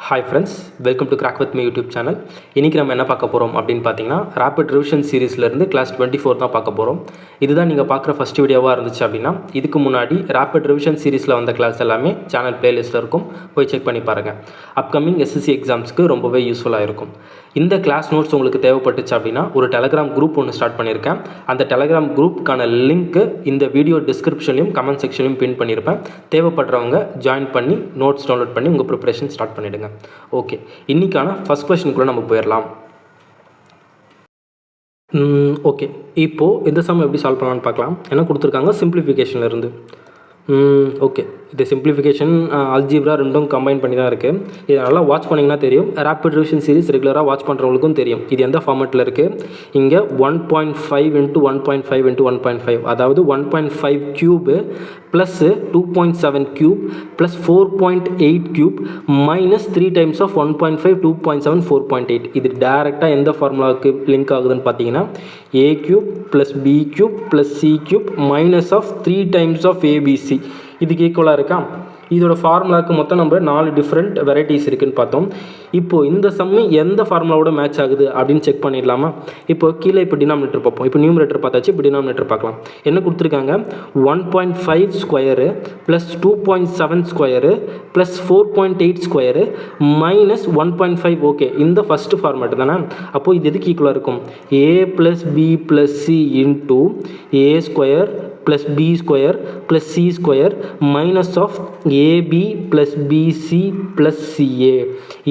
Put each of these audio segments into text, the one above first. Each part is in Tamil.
Hi friends, welcome to Crack with me YouTube channel. இன்னைக்கு நம்ம என்ன பார்க்க போறோம் அப்படினு பாத்தீங்கன்னா Rapid Revision Seriesல இருந்து class 24 தான் பார்க்க போறோம். இதுதான் நீங்க பார்க்குற ஃபர்ஸ்ட் வீடியோவா இருந்துச்சு அப்படினா இதுக்கு முன்னாடி Rapid Revision Seriesல வந்த கிளாஸ் எல்லாமே சேனல் பிளேலிஸ்ட்ல இருக்கும். போய் செக் பண்ணி பாருங்க. அப்கமிங் SSC எக்ஸாம்ஸ்க்கு ரொம்பவே யூஸ்ஃபுல்லா இருக்கும். இந்த கிளாஸ் நோட்ஸ் உங்களுக்கு தேவைப்பட்டுச்சு அப்படினா ஒரு Telegram group ஒன்னு ஸ்டார்ட் பண்ணிருக்கேன். அந்த Telegram groupக்கான லிங்க் இந்த வீடியோ டிஸ்கிரிப்ஷன்லயும் கமெண்ட் செக்ஷன்லயும் பின் பண்ணிருப்பேன். தேவைப்படுறவங்க ஜாயின் பண்ணி நோட்ஸ் டவுன்லோட் பண்ணி உங்க ப்ரிப்பரேஷன் ஸ்டார்ட் பண்ணிடுங்க. ஓகே, இன்னைக்கான ஃபர்ஸ்ட் क्वेश्चनக்குள்ள நம்ம போயிரலாம். ஓகே, இப்போ இந்த சம் எப்படி சால்வ் பண்ணலாம்னு பார்க்கலாம். என்ன கொடுத்திருக்காங்க சிம்பிளிஃபிகேஷன்ல இருந்து. ஓகே, இது சிம்பிளிஃபிகேஷன் அல்ஜீப்ரா ரெண்டும் கம்பைன் பண்ணி தான் இருக்குது. இதை நல்லா வாட்ச் பண்ணிங்கன்னா தெரியும். ரேபிட் ரிவிஷன் சீரிஸ் ரெகுலராக வாட்ச் பண்ணுறவங்களுக்கும் தெரியும் இது எந்த ஃபார்மேட்டில் இருக்குது. இங்கே 1.5 × 1.5 × 1.5 அதாவது 1.5 cube plus 2.7 cube plus 4.8 cube minus 3 times of 1.5 2.7 4.8. இது டேரெக்டாக எந்த ஃபார்முலாவுக்கு லிங்க் ஆகுதுன்னு பார்த்தீங்கன்னா a cube plus b cube plus c cube minus of 3 times of abc இதுக்கு ஈக்குவலாக இருக்கா. இதோட ஃபார்முலாவுக்கு மொத்தம் நம்ம 4 டிஃப்ரெண்ட் வெரைட்டிஸ் இருக்குன்னு பார்த்தோம். இப்போது இந்த சம்மு எந்த ஃபார்முலாவோட மேட்ச் ஆகுது அப்படின்னு செக் பண்ணிடலாமா. இப்போ கீழே இப்போ டினாமினேட்டர் பார்ப்போம். இப்போ நியூமரேட்டர் பார்த்தாச்சு, இப்போ டினாமினேட்டர் பார்க்கலாம். என்ன கொடுத்துருக்காங்க 1.5 square plus 2.7 square plus 4.8 square minus 1.5. Okay, இந்த ஃபஸ்ட்டு ஃபார்மேட் தானே. அப்போது இது எதுக்கு ஈக்குவலாக இருக்கும் a plus b plus c into a square plus b square plus c square minus of ab plus bc plus ca.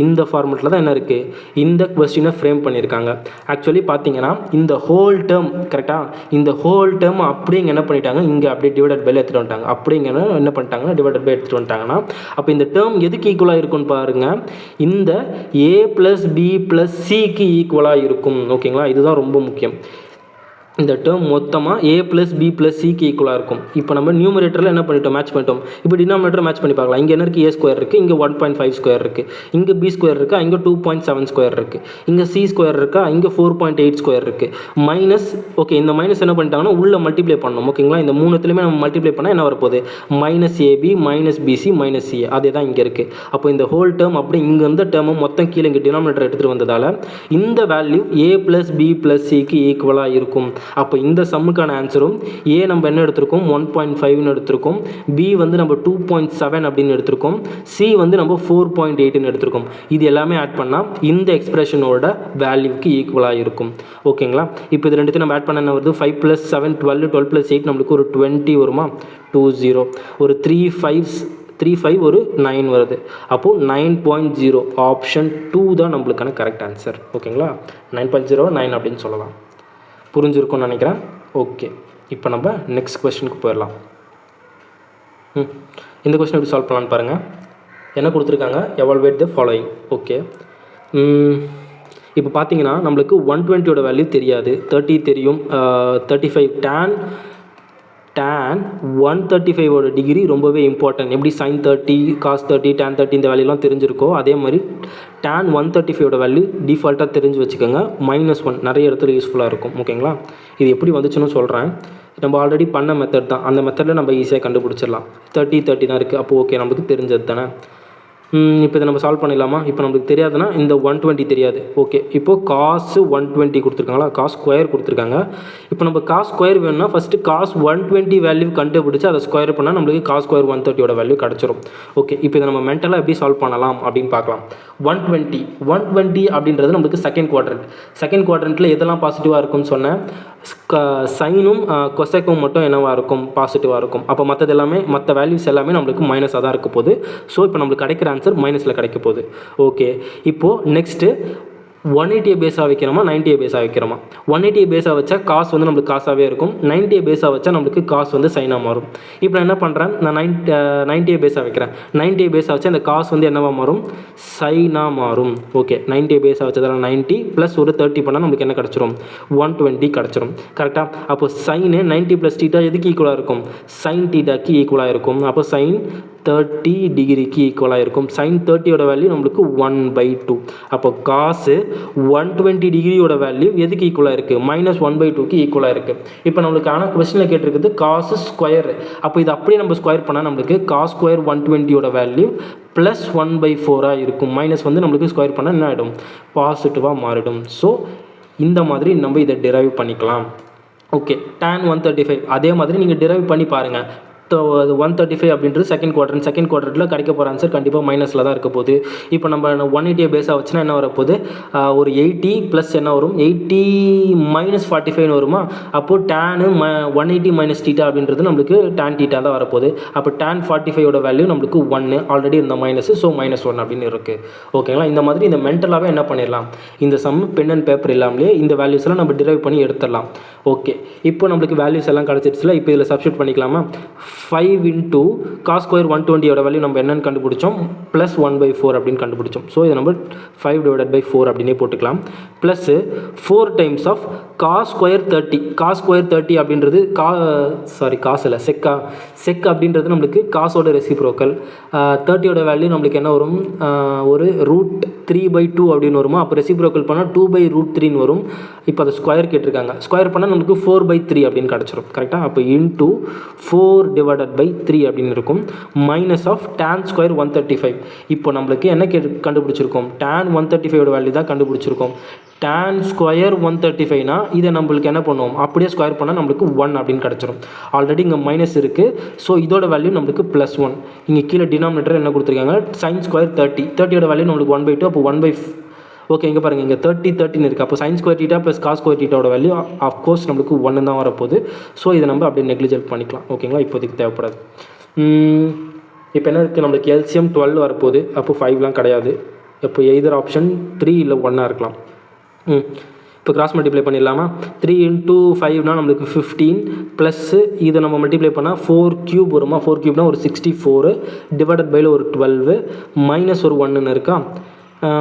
இந்த ஃபார்மேட்டில் தான் என்ன இருக்குது இந்த கொஸ்டினை ஃப்ரேம் பண்ணியிருக்காங்க. ஆக்சுவலி பார்த்தீங்கன்னா இந்த ஹோல் டேர்ம் கரெக்டாக இந்த ஹோல் டேர்ம் அப்படிங்க என்ன பண்ணிட்டாங்க இங்கே அப்படியே டிவைடட் பைல எடுத்துகிட்டு வந்துட்டாங்க. அப்படிங்க என்ன பண்ணிட்டாங்கன்னா டிவைடட் பை எடுத்துகிட்டு வந்துட்டாங்கன்னா அப்போ இந்த டேர்ம் எதுக்கு ஈக்குவலாக இருக்குன்னு பாருங்கள். இந்த a ப்ளஸ் b ப்ளஸ் சிக்கு ஈக்குவலாக இருக்கும். ஓகேங்களா, இதுதான் ரொம்ப முக்கியம். இந்த டேர்ம் மொத்தமாக a ப்ளஸ் b ப்ளஸ் சிக்கு ஈக்குவலாக இருக்கும். இப்போ நம்ம நியூமரேட்டரில் என்ன பண்ணிட்டோம் மேட்ச் பண்ணிட்டோம். இப்போ டினாமினேட்டர் மேட்ச் பண்ணி பார்க்கலாம். இங்கே என்ன இருக்குது a ஸ்கொயர் இருக்குது, இங்கே 1.5 ஸ்கொயர் இருக்குது, இங்கே b ஸ்கொயர் இருக்கா, இங்கே 2.7 ஸ்கொயர் இருக்குது, இங்கே c ஸ்கொயர் இருக்கா, இங்கே 4.8 ஸ்கொயர் இருக்குது மைனஸ். ஓகே, இந்த மைனஸ் என்ன பண்ணிட்டாங்கன்னா உள்ளே மல்டிப்ளை பண்ணணும். ஓகேங்களா, இந்த மூணுத்துலையுமே நம்ம மல்டிப்ளை பண்ணால் என்ன வரப்போகுது minus ab minus BC minus C. அதே தான் இங்கே இருக்குது. அப்போ இந்த ஹோல் டேர்ம் அப்படி இங்கே இருந்த டேர்மை மொத்தம் கீழே இங்கே டினாமினேட்டர் எடுத்துகிட்டு வந்ததால் இந்த value a plus b plus சிக்கு ஈக்குவலாக இருக்கும். அப்போ இந்த சம்முக்கான ஆன்சரும் a நம்ம என்ன எடுத்திருக்கோம் 1.5ன்னு எடுத்திருக்கோம், b வந்து நம்ம 2.7 அப்படின்னு எடுத்திருக்கோம், c வந்து நம்ம 4.8ன்னு எடுத்திருக்கோம். இது எல்லாமே ஆட் பண்ணால் இந்த எக்ஸ்பிரஷனோட வேல்யூக்கு ஈக்குவலாக இருக்கும். ஓகேங்களா, இப்போ இது ரெண்டுத்தையும் நம்ம ஆட் பண்ண என்ன வருது 5 + 7 12 12 + 8 நம்மளுக்கு ஒரு 20 வருமா 20 ஒரு 3 5 ஒரு 9 வருது. அப்போது 9.0 ஆப்ஷன் 2 தான் நம்மளுக்கான கரெக்ட் ஆன்சர். ஓகேங்களா, 9.0 9 அப்படின்னு சொல்லலாம். புரிஞ்சிருக்கும்னு நினைக்கிறேன். ஓகே, இப்போ நம்ம நெக்ஸ்ட் கொஸ்டினுக்கு போயிடலாம். இந்த கொஸ்டின் எப்படி சால்வ் பண்ணலான்னு பாருங்கள். என்ன கொடுத்துருக்காங்க எவால்வேட் த ஃபாலோயிங். ஓகே, இப்போ பார்த்தீங்கன்னா நம்மளுக்கு 120யோட வேல்யூ தெரியாது, 30 தெரியும், 35 tan 135ஓட டிகிரி ரொம்பவே இம்பார்ட்டன்ட். எப்படி sin 30 cos 30 tan 30 இந்த வேல்யூலாம் தெரிஞ்சிருக்கோ அதே மாதிரி tan 135ஓட வேல்யூ டிஃபால்ட்டாக தெரிஞ்சு வச்சுக்கோங்க. -1 நிறைய இடத்துல யூஸ்ஃபுல்லாக இருக்கும். ஓகேங்களா, இது எப்படி வந்துச்சுன்னு சொல்கிறேன். நம்ம ஆல்ரெடி பண்ண மெத்தட் தான், அந்த மெத்தடில் நம்ம ஈஸியாக கண்டுபிடிச்சிடலாம். 30 தான் இருக்குது. அப்போது ஓகே நம்மளுக்கு தெரிஞ்சது தானே. இப்போ இதை நம்ம சால்வ் பண்ணிடலாமா. இப்போ நம்மளுக்கு தெரியாதுன்னா இந்த 120 தெரியாது. ஓகே, இப்போது காசு 120 கொடுத்துருக்காங்களா, காஸ் ஸ்கொயர் கொடுத்துருக்காங்க. இப்போ நம்ம காஸ் ஸ்கொயர் வேணும்னா ஃபஸ்ட்டு காஸ் 120 வேல்யூ கண்டுபிடிச்சி அதை ஸ்கொயர் பண்ணால் நம்மளுக்கு காஸ் ஸ்கொயர் 130ஓட வேல்யூ கிடச்சிரும். ஓகே, இப்போ இதை நம்ம மென்டலாக எப்படி சால்வ் பண்ணலாம் அப்படின்னு பார்க்கலாம். 120 அப்படின்றது நம்மளுக்கு செகண்ட் குவாட்ரண்ட்டில் எதெல்லாம் பாசிட்டிவாக இருக்கும்னு சொன்னேன். சைனும் கொசைக்கும் மட்டும் என்னவாக இருக்கும் பாசிட்டிவாக இருக்கும். அப்போ மற்றது எல்லாமே மற்ற வேல்யூஸ் எல்லாமே நம்மளுக்கு மைனஸாக தான் இருக்க போகுது. ஸோ இப்போ நம்மளுக்கு கிடைக்கிற ஆன்சர் மைனஸில் கிடைக்க போகுது. ஓகே, இப்போது நெக்ஸ்ட்டு 180 பேஸாக வைக்கிறோமா 90 பேஸாக வைக்கிறோமா. 180 பேஸாக வச்சா காசு வந்து நம்மளுக்கு காசாகவே இருக்கும். 90 பேஸாக வச்சா நம்மளுக்கு காசு வந்து சைனாக மாறும். இப்போ நான் என்ன பண்ணுறேன், நான் 90 பேஸாக வைக்கிறேன். 90 பேஸாக வச்சா இந்த காசு வந்து என்னவாக மாறும் சைனாக மாறும். ஓகே, 90 பேஸாக வச்சதால் 90 + ஒரு 30 பண்ணால் நம்மளுக்கு என்ன கிடச்சிரும் 120 கிடச்சிரும். கரெக்டாக, அப்போ சைனு 90 + θ எதுக்கு ஈக்குவலாக இருக்கும் sin θக்கு ஈக்குவலாக இருக்கும். அப்போ sin 30 டிகிரிக்கு ஈக்குவலாக இருக்கும். sin 30யோட வேல்யூ நம்மளுக்கு 1/2. அப்போ cos 120 டிகிரியோட வேல்யூ எதுக்கு ஈக்குவலாக இருக்குது? -1/2க்கு ஈக்குவலாக இருக்குது. இப்போ நம்மளுக்கு ஆனால் கொஸ்டினில் கேட்டிருக்குது cos ஸ்கொயர். அப்போ இது அப்படியே நம்ம ஸ்கொயர் பண்ணால் நம்மளுக்கு cos ஸ்கொயர் 120யோட வேல்யூ +1/4 இருக்கும். மைனஸ் வந்து நம்மளுக்கு ஸ்கொயர் பண்ணால் என்ன ஆகிடும்? பாசிட்டிவாக மாறிடும். ஸோ இந்த மாதிரி நம்ம இதை டிரைவ் பண்ணிக்கலாம். ஓகே, tan 135 அதே மாதிரி நீங்கள் டிரைவ் பண்ணி பாருங்கள். 135 அப்படின்றது செகண்ட் குவாட்ரண்ட்டில் கிடைக்க போகிற ஆன்சர் கண்டிப்பாக மைனஸில் தான் இருக்க போகுது. இப்போ நம்ம 180 பேஸாக வச்சுன்னா என்ன வரப்போகுது? ஒரு 80 ப்ளஸ் என்ன வரும்? 80 - 45 வருமா? அப்போது tan 180 - θ அப்படின்றது நம்மளுக்கு tan θ தான் வரப்போகுது. அப்போ tan 45யோட வேல்யூ நம்மளுக்கு 1 ஆல்ரெடி இருந்த மைனஸ், ஸோ -1 அப்படின்னு இருக்குது. ஓகேங்களா? இந்த மாதிரி இந்த மென்டலாகவே என்ன பண்ணிடலாம், இந்த சம் பென் அண்ட் பேப்பர் இல்லாமலே இந்த வேல்யூஸ் எல்லாம் நம்ம டிரைவ் பண்ணி எடுத்துடலாம். ஓகே, இப்போ நம்மளுக்கு வேல்யூஸ் எல்லாம் கிடச்சிருச்சுல. இப்போ இதில் சப்ஸ்டியூட் பண்ணிக்கலாமா? 5 into cos ஸ்கொயர் 120யோட வேல்யூ நம்ம என்னென்னு கண்டுபிடிச்சோம்? +1/4 அப்படின்னு கண்டுபிடிச்சோம். ஸோ இதை நம்ம 5/4 அப்படின்னே போட்டுக்கலாம். Plus 4 times of cos square 30. cos square 30 அப்படின்றது காசு இல்லை, செக் அப்படின்றது நம்மளுக்கு காசோட ரெசிப்ரோக்கல். 30யோட வேல்யூ நம்மளுக்கு என்ன வரும்? ஒரு √3/2 அப்படின்னு வருமா? அப்போ ரெசிப்ரோக்கல் பண்ணால் 2/√3 வரும். இப்போ அதை ஸ்கொயர் கேட்டிருக்காங்க. ஸ்கொயர் பண்ணால் நம்மளுக்கு 4/3 அப்படின்னு கிடச்சிரும். கரெக்டாக? அப்போ இன்ட்டு 4/3 அப்படின்னு இருக்கும். Minus of tan square 135. இப்போ நம்மளுக்கு என்ன கண்டுபிடிச்சிருக்கோம்? tan 135யோட வேல்யூ தான் கண்டுபிடிச்சிருக்கோம். tan ஸ்கொயர் 135னா இதை நம்மளுக்கு என்ன பண்ணுவோம்? அப்படியே ஸ்கொயர் பண்ணால் நம்மளுக்கு 1 அப்படின்னு கிடச்சிரும். ஆல்ரெடி இங்கே மைனஸ் இருக்குது. ஸோ இதோட வேல்யூ நம்மளுக்கு +1. இங்கே கீழே டினாமினேட்டர் என்ன கொடுத்துருக்காங்க? sin ஸ்கொயர் 30யோட வேல்யூ நம்மளுக்கு 1/2. அப்போ 1/4. ஓகே, இங்கே பாருங்கள், இங்கே 30 இருக்குது. அப்போ sin square θ plus cos square θவோட வேல்யூ ஆஃப்கோர்ஸ் நம்மளுக்கு 1 தான் வரப்போகுது. ஸோ இதை நம்ம அப்படியே நெக்லிஜென்ட் பண்ணிக்கலாம். ஓகேங்களா? இப்போதைக்கு தேவைப்படாது. இப்போ என்ன இருக்குது? நம்மளுக்கு LCM 12 வரப்போகுது. அப்போ 5லாம் கிடையாது. இப்போ எய்தர் ஆப்ஷன் 3 இல்லை 1 இருக்கலாம். இப்போ கிராஸ் மல்டிப்ளை பண்ணிடலாமா? 3 into 5னா நம்மளுக்கு 15 ப்ளஸ் இதை நம்ம மல்டிப்ளை பண்ணால் 4³ வருமா? 4³ ஒரு 64 டிவைடட் பையில் ஒரு 12 மைனஸ் ஒரு 1 இருக்கா?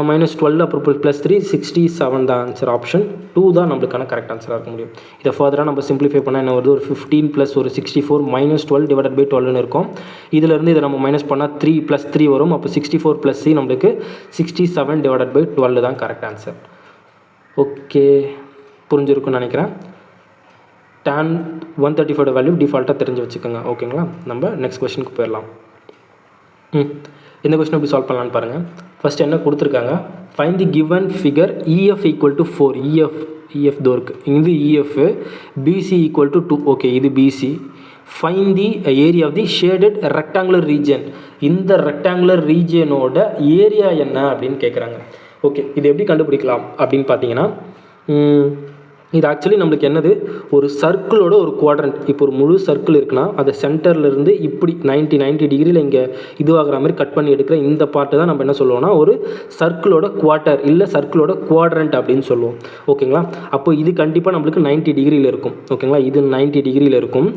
-12 அப்புறம் +3 67 தான் ஆன்சர். ஆப்ஷன் 2 தான் நம்மளுக்கான கரெக்ட் ஆன்சராக இருக்க முடியும். இதை ஃபர்தராக நம்ம சிம்பிளிஃபை பண்ணால் என்ன வருது? ஒரு 15 ப்ளஸ் ஒரு 64 -12 டிவைடட் பை 12னு இருக்கும். இதிலேருந்து இதை நம்ம மைனஸ் பண்ணால் 3 + 3 வரும். அப்போ 64 + C நம்மளுக்கு 67 டிவைடட் பை 12 தான் கரெக்ட் ஆன்சர். ஓகே, புரிஞ்சிருக்குன்னு நினைக்கிறேன். tan 135 வேல்யூ டிஃபால்ட்டாக தெரிஞ்சு வச்சுக்கோங்க. ஓகேங்களா? நம்ம நெக்ஸ்ட் கொஸ்டினுக்கு போயிடலாம். இந்த கொஸ்டின் எப்படி சால்வ் பண்ணலான்னு பாருங்கள். ஃபஸ்ட் என்ன கொடுத்துருக்காங்க? Find the given figure EF = 4. EF தோருக்கு இது EF, BC = 2. ஓகே, இது BC. Find the area of the shaded rectangular region. இந்த ரெக்டாங்குலர் ரீஜனோட ஏரியா என்ன அப்படின்னு கேட்குறாங்க. ஓகே, இது எப்படி கண்டுபிடிக்கலாம் அப்படின்னு பார்த்தீங்கன்னா, இது ஆக்சுவலி நம்மளுக்கு என்னது? ஒரு சர்க்கிளோட ஒரு குவாட்ரண்ட். இப்போ ஒரு முழு சர்க்கிள் இருக்குன்னா அதை சென்டர்லேருந்து இப்படி 90 டிகிரியில் இங்கே இதுவாகிற மாதிரி கட் பண்ணி எடுக்கிற இந்த பார்ட்டு தான் நம்ம என்ன சொல்லுவோம்னா ஒரு சர்க்கிளோட குவார்ட்டர் இல்லை சர்க்கிளோட குவாட்ரண்ட் அப்படின்னு சொல்லுவோம். ஓகேங்களா? அப்போ இது கண்டிப்பாக நம்மளுக்கு 90 டிகிரியில் இருக்கும். ஓகேங்களா? இது 90 டிகிரியில் இருக்கும்.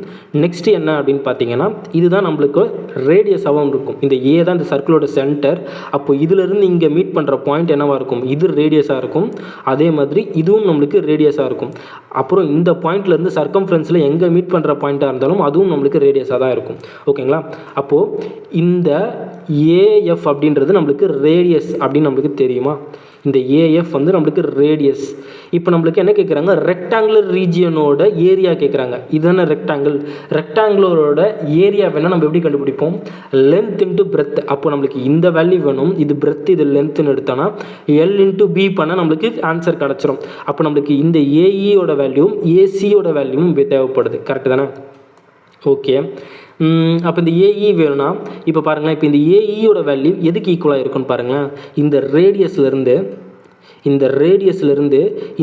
நெக்ஸ்ட்டு என்ன அப்படின்னு பார்த்தீங்கன்னா, இதுதான் நம்மளுக்கு ரேடியஸாகவும் இருக்கும். இந்த ஏ தான் இந்த சர்க்கிளோட சென்டர். அப்போ இதிலிருந்து இங்கே மீட் பண்ணுற பாயிண்ட் என்னவாக இருக்கும்? இது ரேடியஸாக இருக்கும். அதே மாதிரி இதுவும் நம்மளுக்கு ரேடியஸாக இருக்கும். அப்புறம் இந்த பாயிண்ட்லேருந்து சர்க்கம்ஃபரன்ஸில் எங்கே மீட் பண்ணுற பாயிண்ட்டாக இருந்தாலும் அதுவும் நம்மளுக்கு ரேடியஸாக தான் இருக்கும். ஓகேங்களா? அப்போது இந்த ஏஎஃப் அப்படின்றது நம்மளுக்கு ரேடியஸ் அப்படின்னு நம்மளுக்கு தெரியுமா? இந்த ஏஎஃப் வந்து நம்மளுக்கு ரேடியஸ். இப்போ நம்மளுக்கு என்ன கேட்குறாங்க? ரெக்டாங்குலர் ரீஜியனோட ஏரியா கேட்குறாங்க. இதுதானே ரெக்டாங்குலரோட ஏரியா வேணால் நம்ம எப்படி கண்டுபிடிப்போம்? Length into breadth. அப்போ நம்மளுக்கு இந்த வேல்யூ வேணும். இது பிரெத், இது லென்த்துன்னு எடுத்தோன்னா L இன்ட்டு B பண்ணால் நம்மளுக்கு ஆன்சர் கிடச்சிரும். அப்போ நம்மளுக்கு இந்த ஏஇயோட வேல்யூவும் ஏசியோட வேல்யூவும் தேவைப்படுது. கரெக்டு தானே? ஓகே, அப்போ இந்த ஏஇ வேணும்னா இப்போ பாருங்களேன், இப்போ இந்த ஏஇயோட வேல்யூ எதுக்கு ஈக்குவலாக இருக்குன்னு பாருங்களேன். இந்த ரேடியஸ்லேருந்து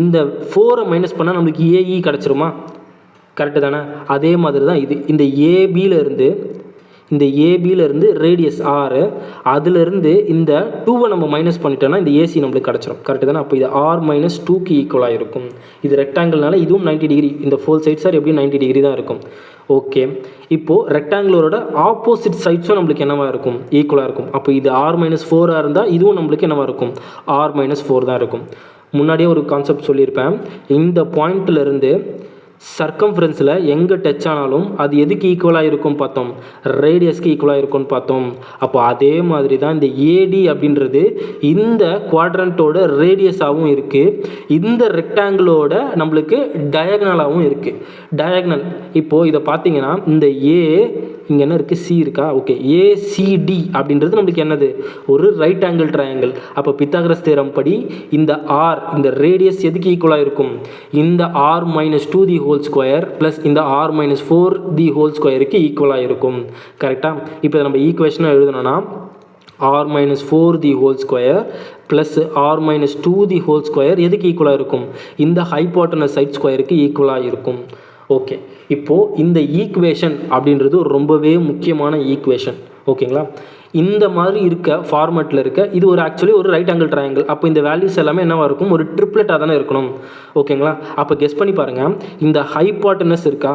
இந்த 4 மைனஸ் பண்ணால் நம்மளுக்கு ஏஇ கிடச்சிருமா? கரெக்டு தானே? அதே மாதிரி தான் இது. இந்த ஏபியிலேருந்து ரேடியஸ் 6, அதிலிருந்து இந்த 2வை நம்ம மைனஸ் பண்ணிட்டோன்னா இந்த ஏசி நம்மளுக்கு கிடச்சிரும். கரெக்டு தானே? அப்போ இது R - 2க்கு ஈக்குவலாக இருக்கும். இது ரெக்டாங்கிள்னால இதுவும் 90 டிகிரி. இந்த 4 சைட்ஸ் ஆர் எப்படியும் 90 டிகிரி தான் இருக்கும். ஓகே, இப்போது ரெக்டாங்குலரோட ஆப்போசிட் சைட்ஸும் நம்மளுக்கு என்னவாக இருக்கும்? ஈக்குவலாக இருக்கும். அப்போ இது R - 4ஆக இருந்தால் இதுவும் நம்மளுக்கு என்னவாக இருக்கும்? R - 4 தான் இருக்கும். முன்னாடியே ஒரு கான்செப்ட் சொல்லியிருப்பேன். இந்த பாயிண்ட்லேருந்து சர்க்கம்ஃபரன்ஸில் எங்கே டச் ஆனாலும் அது எதுக்கு ஈக்குவலாக இருக்கும் பார்த்தோம், ரேடியஸ்க்கு ஈக்குவலாக இருக்கும்னு பார்த்தோம். அப்போ அதே மாதிரி தான் இந்த ஏடி அப்படின்றது இந்த குவாட்ரண்ட்டோட ரேடியஸாகவும் இருக்குது, இந்த ரெக்டாங்கிளோட நம்மளுக்கு டயகனலாகவும் இருக்குது. டயகனல் இப்போது இதை பார்த்தீங்கன்னா இந்த ஏ இங்கே என்ன இருக்குது, சி இருக்கா, ஓகே, ஏசிடி அப்படின்றது நம்மளுக்கு என்னது, ஒரு ரைட் ஆங்கிள் ட்ரையாங்கிள். அப்போ பித்தாகரஸ் தேரம் படி இந்த ஆர், இந்த ரேடியஸ் எதுக்கு ஈக்குவலாக இருக்கும், இந்த R minus 2 the whole square plus இந்த ஆர் மைனஸ் 4 தி ஹோல் ஸ்கொயருக்கு ஈக்குவலாக இருக்கும். கரெக்டாக? இப்போ நம்ம ஈக்குவேஷனாக எழுதணும்னா r minus 4 the whole square plus r minus 2 the whole square எதுக்கு ஈக்குவலாக இருக்கும், இந்த ஹைப்போட்டனஸ் சைட் ஸ்கொயருக்கு ஈக்குவலாக இருக்கும். ஓகே, இப்போது இந்த ஈக்குவேஷன் அப்படின்றது ரொம்பவே முக்கியமான ஈக்குவேஷன். ஓகேங்களா? இந்த மாதிரி இருக்க ஃபார்மேட்டில் இருக்க இது ஒரு ஆக்சுவலி ஒரு ரைட் ஆங்கிள் ட்ரையாங்கிள். அப்போ இந்த வேல்யூஸ் எல்லாமே என்னவாக இருக்கும், ஒரு ட்ரிப்ளெட்டாக தானே இருக்கணும். ஓகேங்களா? அப்போ கெஸ் பண்ணி பாருங்கள், இந்த ஹைப்போட்டனஸ் இருக்கா,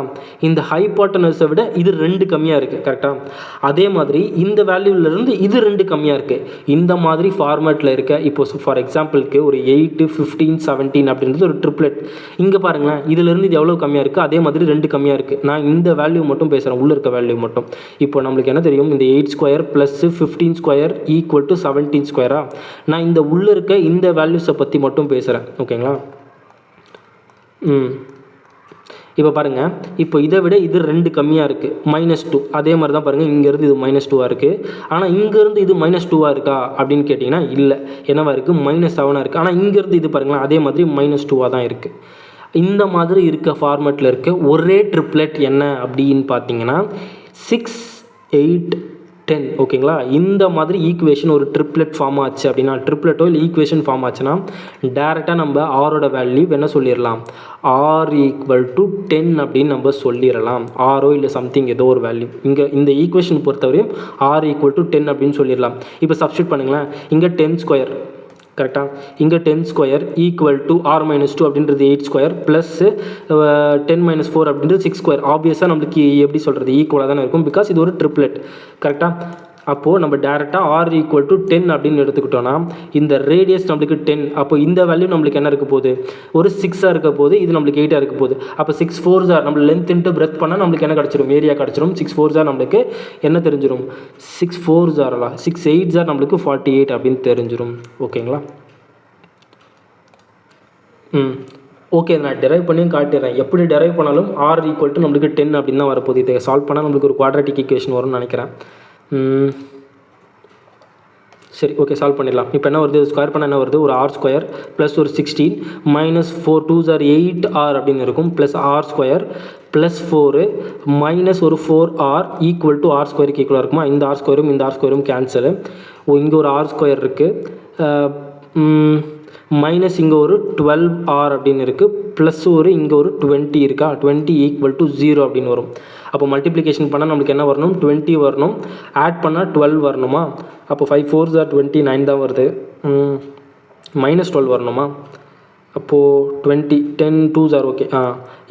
இந்த ஹைப்போட்டனஸை விட இது 2 கம்மியாக இருக்குது. கரெக்டாக? அதே மாதிரி இந்த வேல்யூவிலேருந்து இது 2 கம்மியாக இருக்குது. இந்த மாதிரி ஃபார்மேட்டில் இருக்க இப்போ ஃபார் எக்ஸாம்பிளுக்கு ஒரு 8, 15, 17 அப்படின்றது ஒரு ட்ரிப்ளெட். இங்கே பாருங்களேன், இதிலேருந்து இது எவ்வளோ கம்மியாக இருக்குது, அதே மாதிரி 2 கம்மியாக இருக்குது. நான் இந்த வேல்யூ மட்டும் பேசுகிறேன், உள்ளே இருக்க வேல்யூ மட்டும். இப்போ நம்மளுக்கு என்ன தெரியும், இந்த 8 square plus 15 square equal to 17 ஸ்கொயரா. நான் இந்த உள்ளே இருக்க இந்த வேல்யூஸை பற்றி மட்டும் பேசுகிறேன். ஓகேங்களா? இப்போ பாருங்கள், இப்போ இதை விட இது 2 கம்மியாக இருக்குது, -2. அதே மாதிரி தான் பாருங்கள், இங்கேருந்து இது -2 இருக்குது. ஆனால் இங்கேருந்து இது -2 இருக்கா அப்படின்னு கேட்டிங்கன்னா இல்லை, என்னவா இருக்குது, -7 இருக்குது. ஆனால் இங்கேருந்து இது பாருங்களேன், அதே மாதிரி -2 தான் இருக்குது. இந்த மாதிரி இருக்க ஃபார்மேட்டில் இருக்க ஒரே ட்ரிப்ளெட் என்ன அப்படின்னு பார்த்தீங்கன்னா 6, 8, 10. ஓகேங்களா? இந்த மாதிரி ஈக்குவேஷன் ஒரு ட்ரிப்ளெட் ஃபார்ம் ஆச்சு அப்படின்னா, ட்ரிப்ளெட்டோ இல்லை ஈக்குவேஷன் ஃபார்ம் ஆச்சுன்னா டேரெக்டாக நம்ம ஆரோட வேல்யூ என்ன சொல்லிடலாம், ஆர் ஈக்குவல் டு 10 அப்படின்னு நம்ம சொல்லிடலாம். ஆரோ இல்லை சம்திங் ஏதோ ஒரு வேல்யூ இங்கே இந்த ஈக்குவேஷன் பொறுத்தவரையும் ஆர் ஈக்குவல் டு 10 அப்படின்னு சொல்லிடலாம். இப்போ சப்ஸ்டியூட் பண்ணுங்களேன், இங்கே 10 ஸ்கொயர் கரெக்டாக, இங்கே 10 square equal to R minus 2 அப்படின்றது 8 ஸ்கொயர் ப்ளஸ் 10 மைனஸ் 4 அப்படின்றது 6 ஸ்கொயர். ஆப்வியஸாக நம்மளுக்கு எப்படி சொல்கிறது, ஈக்குவலாக தானே இருக்கும், பிகாஸ் இது ஒரு ட்ரிப்ளெட். கரெக்டாக? அப்போது நம்ம டேரெக்டாக ஆர் ஈக்குவல் டு 10 அப்படின்னு எடுத்துக்கிட்டோன்னா இந்த ரேடியஸ் நம்மளுக்கு 10. அப்போ இந்த வேல்யூ நம்மளுக்கு என்ன இருக்க போகுது, ஒரு 6ஆக இருக்க போகுது, இது நம்மளுக்கு 8ஆக இருக்க போகுது. அப்போ 6 4s நம்ம லென்த் இன்ட்டு பிரெத் பண்ணால் நம்மளுக்கு என்ன கிடச்சிரும், ஏரியா கிடச்சிரும். 6 4s நம்மளுக்கு என்ன தெரிஞ்சிடும், 6 4s 6 8s நம்மளுக்கு 48 அப்படின்னு தெரிஞ்சிடும். ஓகேங்களா? ஓகே, நான் டெரைவ் பண்ணியும் காட்டிடுறேன். எப்படி டெரைவ் பண்ணாலும் ஆர் ஈக்குவல் டு நம்மளுக்கு 10 அப்படின்னு தான் வரப்போகுது. இதை சால்வ் பண்ணால் நம்மளுக்கு ஒரு குவாட்ராட்டிக் ஈக்குவேஷன் வரும்னு நினைக்கிறேன். சரி, ஓகே, சால்வ் பண்ணிடலாம். இப்போ என்ன வருது, ஸ்கொயர் பண்ணால் என்ன வருது, ஒரு ஆர் ஸ்கொயர் ப்ளஸ் ஒரு 16 மைனஸ் 4 2s 8 ஆர் அப்படின்னு இருக்கும், plus R square plus 4 minus ஒரு 4 ஆர் ஈக்குவல் டு ஆர் ஸ்கொயருக்கு ஈக்குவலாக இருக்குமா. இந்த ஆர் ஸ்கொயரும் இந்த ஆர் ஸ்கொயரும் கேன்சலு. இங்கே ஒரு ஆர் ஸ்கொயர் இருக்குது, மைனஸ் இங்கே ஒரு 12 ஆர் அப்படின்னு இருக்குது, ப்ளஸ் ஒரு இங்கே ஒரு 20 இருக்கா, 20 ஈக்குவல் டு 0 அப்படின்னு வரும். அப்போ மல்டிப்ளிகேஷன் பண்ணால் நம்மளுக்கு என்ன வரணும், 20 வரணும், ஆட் பண்ணால் 12 வரணுமா. அப்போ 5 4s 29 தான் வருது, மைனஸ் 12 வரணுமா. அப்போது 20 10 2s ஓகே.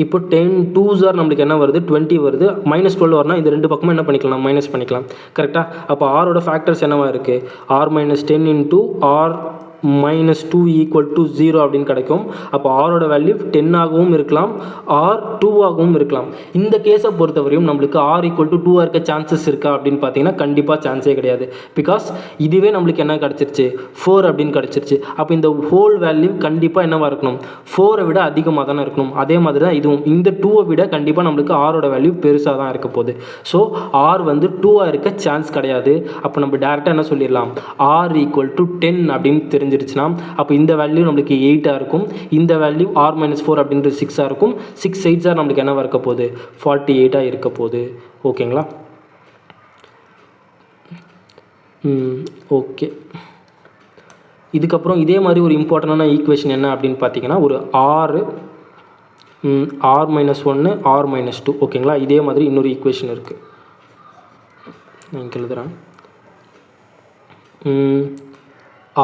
இப்போ 10 2s நம்மளுக்கு என்ன வருது, 20 வருது, மைனஸ் 12 வரணும். இந்த 2 பக்கமும் என்ன பண்ணிக்கலாம், மைனஸ் பண்ணிக்கலாம். கரெக்டாக? அப்போ ஆரோட ஃபேக்டர்ஸ் என்னவா இருக்குது, R minus 10 into R minus 2 equal to 0 அப்படின்னு கிடைக்கும். அப்போ ஆரோட வேல்யூ 10 ஆகவும் இருக்கலாம், ஆர் 2 ஆகவும் இருக்கலாம். இந்த கேஸை பொறுத்தவரையும் நம்மளுக்கு ஆர் ஈக்குவல் டு 2 இருக்க சான்சஸ் இருக்கா அப்படின்னு பார்த்தீங்கன்னா கண்டிப்பாக சான்ஸே கிடையாது. பிகாஸ் இதுவே நம்மளுக்கு என்ன கிடச்சிருச்சு, 4 அப்படின்னு கிடச்சிருச்சு. அப்போ இந்த ஹோல் வேல்யூ கண்டிப்பாக என்னவாக இருக்கணும், 4 விட அதிகமாக தானே இருக்கணும். அதே மாதிரி தான் இதுவும், இந்த 2 விட கண்டிப்பாக நம்மளுக்கு ஆரோட வேல்யூ பெருசாக தான் இருக்க போகுது. ஸோ ஆர் வந்து 2 இருக்க சான்ஸ் கிடையாது. அப்போ நம்ம டேரெக்டாக என்ன சொல்லிடலாம், ஆர் ஈக்குவல் டு 10 அப்படின்னு தெரிஞ்சிருச்சுன்னா அப்போ இந்த வேல்யூ நம்மளுக்கு 8 இருக்கும், இந்த வேல்யூ ஆர் மைனஸ் 4 அப்படின்றது 6 இருக்கும். 6 8s நம்மளுக்கு என்னவாக இருக்க போகுது, 48 இருக்க போகுது. ஓகேங்களா? ஓகே, இதுக்கப்புறம் இதே மாதிரி ஒரு இம்பார்ட்டண்டான ஈக்குவேஷன் என்ன அப்படின்னு பார்த்தீங்கன்னா ஒரு ஆர் மைனஸ் 1 ஆர் மைனஸ் 2. ஓகேங்களா? இதே மாதிரி இன்னொரு ஈக்குவேஷன் இருக்குது, நான் எழுதுகிறேன்.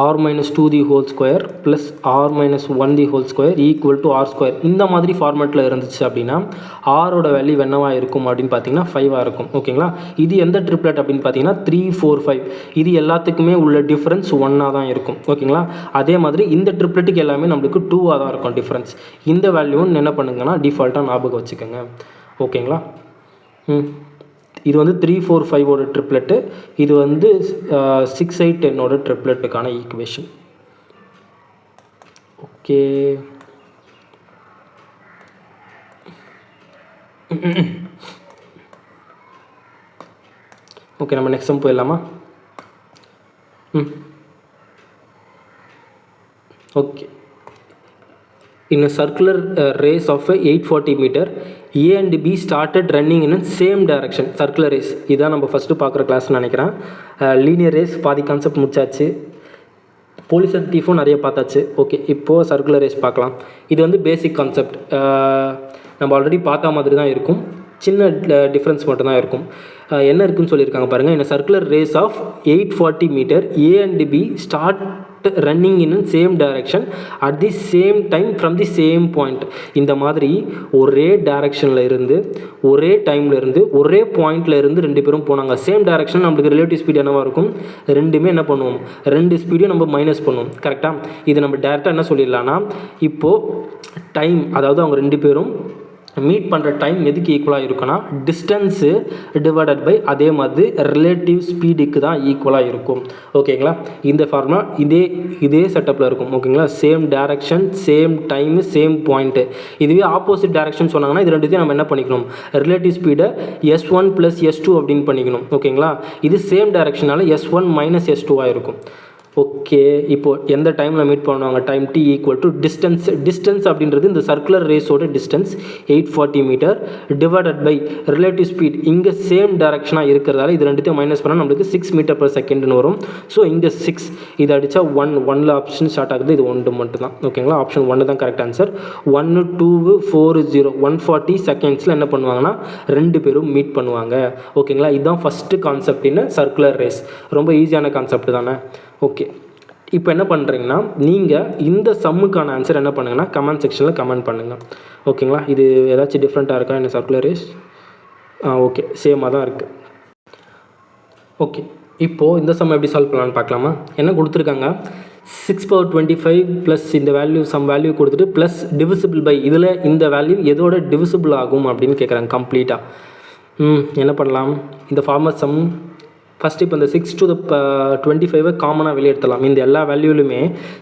r minus 2 the whole square plus r minus 1 the whole square equal to r square. இந்த மாதிரி ஃபார்மேட்டில் இருந்துச்சு அப்படின்னா ஆரோட வேல்யூ என்னவாக இருக்கும் அப்படின்னு பார்த்தீங்கன்னா 5ஆக இருக்கும். ஓகேங்களா, இது எந்த ட்ரிப்ளெட் அப்படின்னு பார்த்தீங்கன்னா 3 4 5. இது எல்லாத்துக்குமே உள்ள டிஃப்ரென்ஸ் 1ஆக தான் இருக்கும். ஓகேங்களா, அதே மாதிரி இந்த ட்ரிப்ளெட்டுக்கு எல்லாமே நம்மளுக்கு 2ஆக தான் இருக்கும் டிஃப்ரென்ஸ். இந்த வேல்யூன்னு என்ன பண்ணுங்கன்னா டிஃபால்ட்டாக ஞாபகம் வச்சுக்கோங்க. ஓகேங்களா, இது வந்து 3 4 5ஓட ட்ரிப்ளெட்டு, இது வந்து 6 8 10ஓட ட்ரிப்ளெட்டுக்கான ஈக்குவேஷன். ஓகே, ஓகே நம்ம நெக்ஸ்ட் சம் போயிடலாமா? Okay, in a circular race of 840 meter, A and B started running in a same direction. Circular race இதான் நம்ம ஃபஸ்ட்டு பார்க்குற கிளாஸ்னு நினைக்கிறேன். லீனியர் ரேஸ் பாதி கான்செப்ட் முடிச்சாச்சு, போலீஸ் அண்ட் தீஃபும் நிறைய பார்த்தாச்சு. ஓகே, இப்போது சர்க்குலர் ரேஸ் பார்க்கலாம். இது வந்து பேசிக் கான்செப்ட், நம்ம ஆல்ரெடி பார்த்த மாதிரி தான் இருக்கும், சின்ன டிஃப்ரென்ஸ் மட்டும்தான் இருக்கும். என்ன இருக்குதுன்னு சொல்லியிருக்காங்க பாருங்கள். in a circular race of 840 meter, A and B start running in same direction at the same time from the same point. இந்த மாதிரி ஒரே டைரக்ஷனில் இருந்து ஒரே டைமில் இருந்து ஒரே பாயிண்டில் இருந்து ரெண்டு பேரும் போனாங்க. சேம் டைரக்ஷன் நம்மளுக்கு ரிலேட்டிவ் ஸ்பீட் என்னவாக இருக்கும்? ரெண்டுமே என்ன பண்ணுவோம்? ரெண்டு ஸ்பீடையும் நம்ம மைனஸ் பண்ணுவோம். கரெக்டாக, இது நம்ம டேரெக்டாக என்ன சொல்லிடலாம்னா, இப்போது டைம், அதாவது அவங்க ரெண்டு பேரும் மீட் பண்ணுற டைம் எதுக்கு ஈக்குவலாக இருக்குன்னா டிஸ்டன்ஸு டிவைடட் பை அதே மாதிரி ரிலேட்டிவ் ஸ்பீடுக்கு தான் ஈக்குவலாக இருக்கும். ஓகேங்களா, இந்த ஃபார்முலா இதே செட்டப்பில் இருக்கும். ஓகேங்களா, same direction, same time, same point. இதுவே ஆப்போசிட் டைரக்ஷன் சொன்னாங்கன்னா இது ரெண்டுத்தையும் நம்ம என்ன பண்ணிக்கணும்? ரிலேட்டிவ் ஸ்பீடை S1 + S2 அப்படின்னு பண்ணிக்கணும். ஓகேங்களா, இது சேம் டைரக்ஷனால் S1 - S2 இருக்கும். ஓகே, இப்போது எந்த டைமில் மீட் பண்ணுவாங்க? Time t equal to distance அப்படின்றது இந்த சர்க்குலர் ரேஸோட distance 840 metre divided by relative speed. இங்கே சேம் டைரக்ஷனாக இருக்கிறதால இது ரெண்டுத்தையும் மைனஸ் பண்ணால் நம்மளுக்கு 6 மீட்டர்/செகண்ட்னு வரும். ஸோ இங்கே 6 இது அடித்தா 1 ஆப்ஷன் ஸ்டார்ட் ஆகுது. இது 1 மட்டும் தான். ஓகேங்களா, ஆப்ஷன் 1 தான் கரெக்ட் ஆன்சர். 1 2 4 0 140 செகண்ட்ஸில் என்ன பண்ணுவாங்கன்னா ரெண்டு பேரும் மீட் பண்ணுவாங்க. ஓகேங்களா, இதுதான் first concept in circular race. ரொம்ப ஈஸியான கான்செப்ட் தானே? ஓகே, இப்போ என்ன பண்ணுறீங்கன்னா நீங்கள் இந்த சம்முக்கான ஆன்சர் என்ன பண்ணுங்கன்னா கமெண்ட் செக்ஷனில் கமெண்ட் பண்ணுங்கள். ஓகேங்களா, இது ஏதாச்சும் டிஃப்ரெண்ட்டாக இருக்கா என்ன சர்க்குலர் ரேஸ்? ஓகே, சேமாக தான் இருக்குது. ஓகே, இப்போது இந்த சம் எப்படி சால்வ் பண்ணலான்னு பார்க்கலாமா? என்ன கொடுத்துருக்காங்க? 6/25 ப்ளஸ் இந்த வேல்யூ சம் வேல்யூ கொடுத்துட்டு ப்ளஸ் டிவிசிபிள் பை, இதில் இந்த வேல்யூ எதோட டிவிசிபிள் ஆகும் அப்படின்னு கேட்குறாங்க கம்ப்ளீட்டாக. என்ன பண்ணலாம்? இந்த ஃபார்மர் சம் ஃபஸ்ட்டு இப்போ இந்த 6/25 காமனாக வெளியே எடுத்துடலாம். இந்த எல்லா வேல்யூலுமே